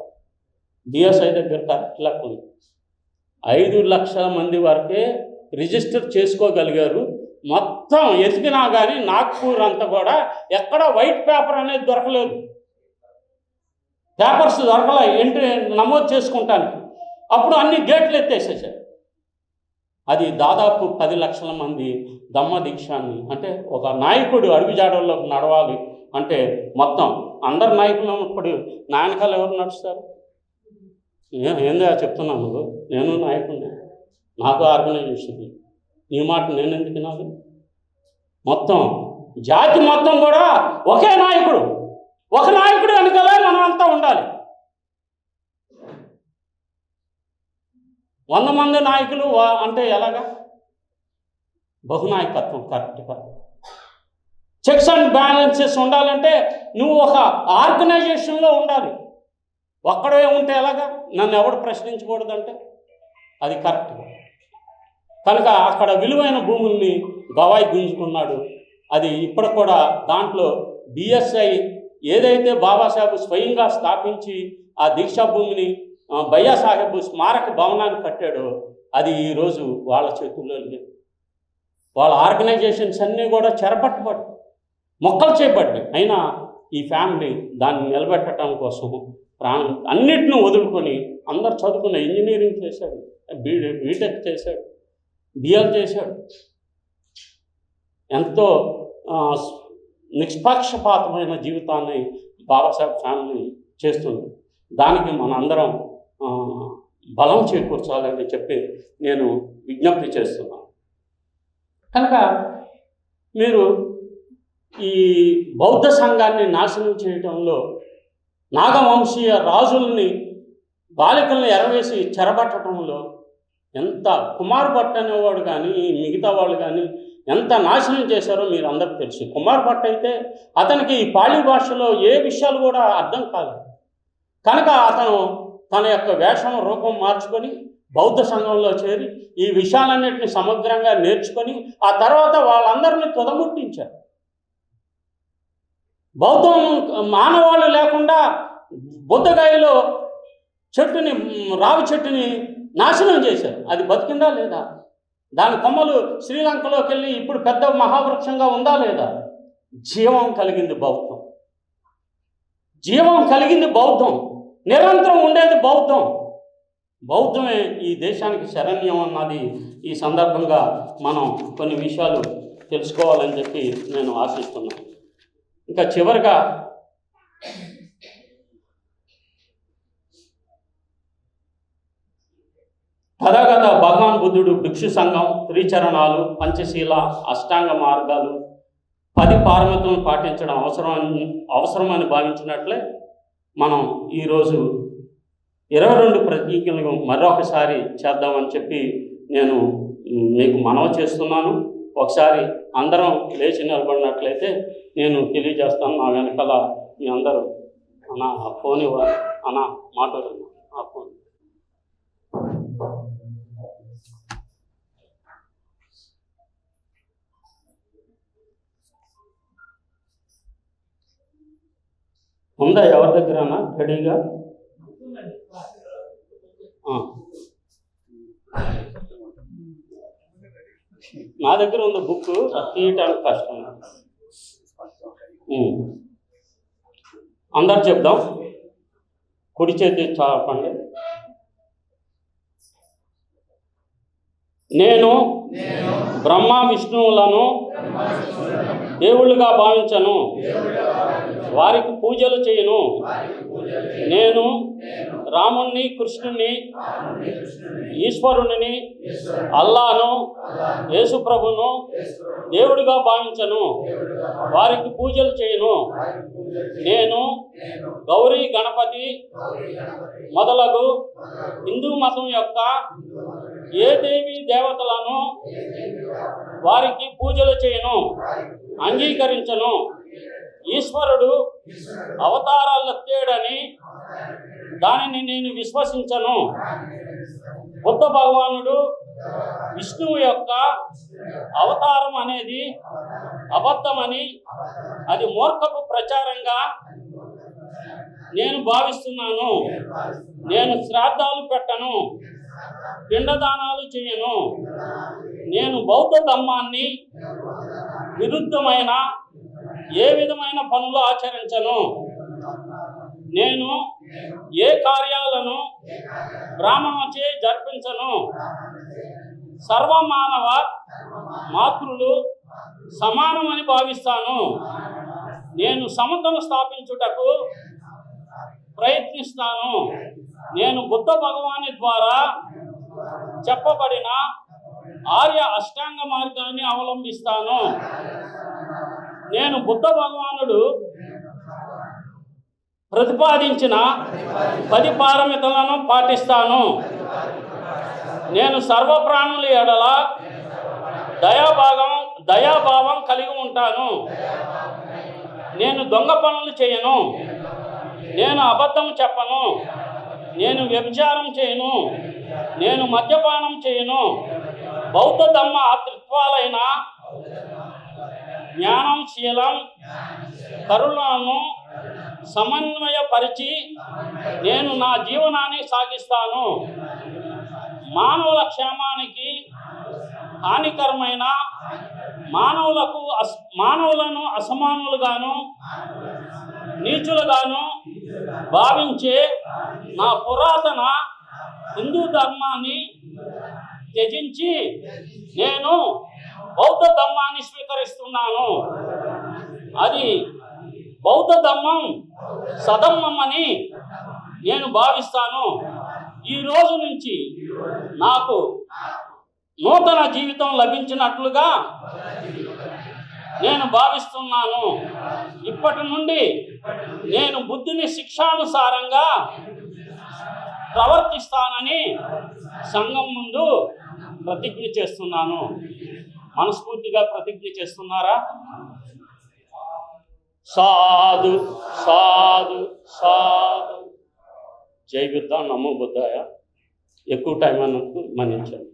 డిఎస్ఐ దగ్గర కరెక్ట్ లెక్క ఉంది. 5 లక్షల మంది వరకే రిజిస్టర్ చేసుకోగలిగారు. మొత్తం ఎతికినా కానీ నాగ్పూర్ అంతా కూడా ఎక్కడ వైట్ పేపర్ అనేది దొరకలేదు. పేపర్స్ దొరకలే ఎంట్రీ నమోదు చేసుకుంటానికి. అప్పుడు అన్ని గేట్లు ఎత్తేసేసారు. అది దాదాపు 10 లక్షల మంది దమ్మ దీక్షాన్ని, అంటే ఒక నాయకుడు అడుగుజాడల్లోకి నడవాలి అంటే మొత్తం అందరు నాయకులు ఉన్నప్పుడు నాయనకాలు ఎవరు నడుస్తారు? ఏందా చెప్తున్నాను నువ్వు? నేను నాయకుడిని, నాకు ఆర్గనైజేషన్, నీ మాట నేను ఎందుకు వినాలి? మొత్తం జాతి మొత్తం కూడా ఒకే నాయకుడు, ఒక నాయకుడు వెనుకలే మనం అంతా ఉండాలి. 100 మంది నాయకులు అంటే ఎలాగా? బహునాయకత్వం కరెక్ట్ కాదు. చెక్స్ అండ్ బ్యాలెన్సెస్ ఉండాలంటే నువ్వు ఒక ఆర్గనైజేషన్లో ఉండాలి. ఒక్కడే ఉంటే ఎలాగా? నన్ను ఎవడు ప్రశ్నించకూడదంటే అది కరెక్ట్. కనుక అక్కడ విలువైన భూముల్ని గవాయి గుంజుకున్నాడు. అది ఇప్పుడు కూడా దాంట్లో బిఎస్ఐ ఏదైతే బాబాసాహెబ్ స్వయంగా స్థాపించి ఆ దీక్షా భూమిని భయ్యాసాహెబ్ స్మారక భవనాన్ని కట్టాడో అది ఈరోజు వాళ్ళ చేతుల్లో లేదు. వాళ్ళ ఆర్గనైజేషన్స్ అన్నీ కూడా చెరపట్టబడి మొక్కలు చేయబడ్డాయి. అయినా ఈ ఫ్యామిలీ దాన్ని నిలబెట్టడం కోసం ప్రాణం అన్నిటిని వదులుకొని అందరు చదువుకున్న ఇంజనీరింగ్ చేశాడు, బీటెక్ చేశాడు, బిఎల్ చేశాడు. ఎంతో నిష్పక్షపాతమైన జీవితాన్ని బాబాసాహెబ్ ఫ్యామిలీ చేస్తుంది. దానికి మనందరం బలం చేకూర్చాలని చెప్పి నేను విజ్ఞప్తి చేస్తున్నాను. కనుక మీరు ఈ బౌద్ధ సంఘాన్ని నాశనం చేయడంలో నాగవంశీయ రాజుల్ని బాలికల్ని ఎరవేసి చెరబట్టడంలో ఎంత కుమార్ భట్ అనేవాడు కానీ మిగతా వాళ్ళు కానీ ఎంత నాశనం చేశారో మీరు అందరికీ తెలుసు. కుమార్ భట్ అయితే అతనికి ఈ పాళీ భాషలో ఏ విషయాలు కూడా అర్థం కాలేదు. కనుక అతను తన యొక్క వేషం రూపం మార్చుకొని బౌద్ధ సంఘంలో చేరి ఈ విషయాలన్నింటినీ సమగ్రంగా నేర్చుకొని ఆ తర్వాత వాళ్ళందరినీ తుదముట్టించారు. బౌద్ధం మానవాళ్ళు లేకుండా బుద్ధగయలో రావి చెట్టుని నాశనం చేశారు. అది బతికిందా లేదా? దాని కొమ్మలు శ్రీలంకలోకి వెళ్ళి ఇప్పుడు పెద్ద మహావృక్షంగా ఉందా లేదా? జీవం కలిగింది బౌద్ధం. జీవం కలిగింది బౌద్ధం. నిరంతరం ఉండేది బౌద్ధం. బౌద్ధమే ఈ దేశానికి శరణ్యం అన్నది ఈ సందర్భంగా మనం కొన్ని విషయాలు తెలుసుకోవాలని చెప్పి నేను ఆశిస్తున్నాను. ఇంకా చివరిగా తథాగత భగవాన్ బుద్ధుడు భిక్షు సంఘం, త్రిచరణాలు, పంచశీల, అష్టాంగ మార్గాలు, 10 పారమితులను పాటించడం అవసరమని భావించినట్లే మనం ఈరోజు 22 ప్రతిజ్ఞలు మరొకసారి చేద్దామని చెప్పి నేను మీకు మనవి చేస్తున్నాను. ఒకసారి అందరం లేచి నిలబడినట్లయితే నేను తెలియజేస్తాను. నా వెనకాల మీ అందరూ అన్న ఫోన్ ఇవ్వాలి అన్న మాట్లాడండి. ఆ ఫోన్ ఉందా ఎవరి దగ్గర రెడీగా? నా దగ్గర ఉంది బుక్, తీయటానికి కష్టం. అందరు చెప్దాం. కుడి చేతి చాపండి. నేను బ్రహ్మ విష్ణువులను దేవుళ్ళుగా భావించను, వారికి పూజలు చేయను. నేను రాముణ్ణి, కృష్ణుణ్ణి, ఈశ్వరుని, అల్లాను, యేసుప్రభును దేవుడిగా భావించను, వారికి పూజలు చేయను. నేను గౌరీ, గణపతి మొదలగు హిందూ మతం యొక్క ఏ దేవీ దేవతలను వారికి పూజలు చేయను, అంగీకరించను. ఈశ్వరుడు అవతారాలెత్తాడని దానిని నేను విశ్వసించను. బుద్ధ భగవానుడు విష్ణువు యొక్క అవతారం అనేది అబద్ధమని, అది మూర్ఖపు ప్రచారంగా నేను భావిస్తున్నాను. నేను శ్రాద్ధాలు పెట్టను, పిండదానాలు చేయను. నేను బౌద్ధ ధర్మాన్ని విరుద్ధమైన ఏ విధమైన పనులు ఆచరించను. నేను ఏ కార్యాలను బ్రాహ్మణులచే జరిపించను. సర్వమానవ మాతృలు సమానమని భావిస్తాను. నేను సమతను స్థాపించుటకు ప్రయత్నిస్తాను. నేను బుద్ధ భగవాని ద్వారా చెప్పబడిన ఆర్య అష్టాంగ మార్గాన్ని అవలంబిస్తాను. నేను బుద్ధ భగవానుడు ప్రతిపాదించిన 10 పారమితులను పాటిస్తాను. నేను సర్వప్రాణుల ఎడల దయాభావం కలిగి ఉంటాను. నేను దొంగ పనులు చేయను. నేను అబద్ధం చెప్పను. నేను వ్యభిచారం చేయను. నేను మద్యపానం చేయను. బౌద్ధ ధర్మ త్రిత్వాలైన జ్ఞానం, శీలం, కరుణను సమన్వయపరిచి నేను నా జీవనాన్ని సాగిస్తాను. మానవుల క్షేమానికి హానికరమైన మానవులను అసమానులుగాను, నీచులుగాను భావించే నా పురాతన హిందూ ధర్మాన్ని త్యజించి నేను బౌద్ధ ధర్మాన్ని స్వీకరిస్తున్నాను. అది బౌద్ధ ధర్మం సధర్మం అని నేను భావిస్తాను. ఈ రోజు నుంచి నాకు నూతన జీవితం లభించినట్లుగా నేను భావిస్తున్నాను. ఇప్పటి నుండి నేను బుద్ధుని శిక్షానుసారంగా ప్రవర్తిస్తానని సంఘం ముందు ప్రతిజ్ఞ చేస్తున్నాను. మనస్ఫూర్తిగా ప్రతిజ్ఞ చేస్తున్నారా? సాధు సాధు సాధు. జై బుద్ధ, నమో బుద్ధాయ. ఎక్కువ టైం అన్నందుకు మన్నించండి.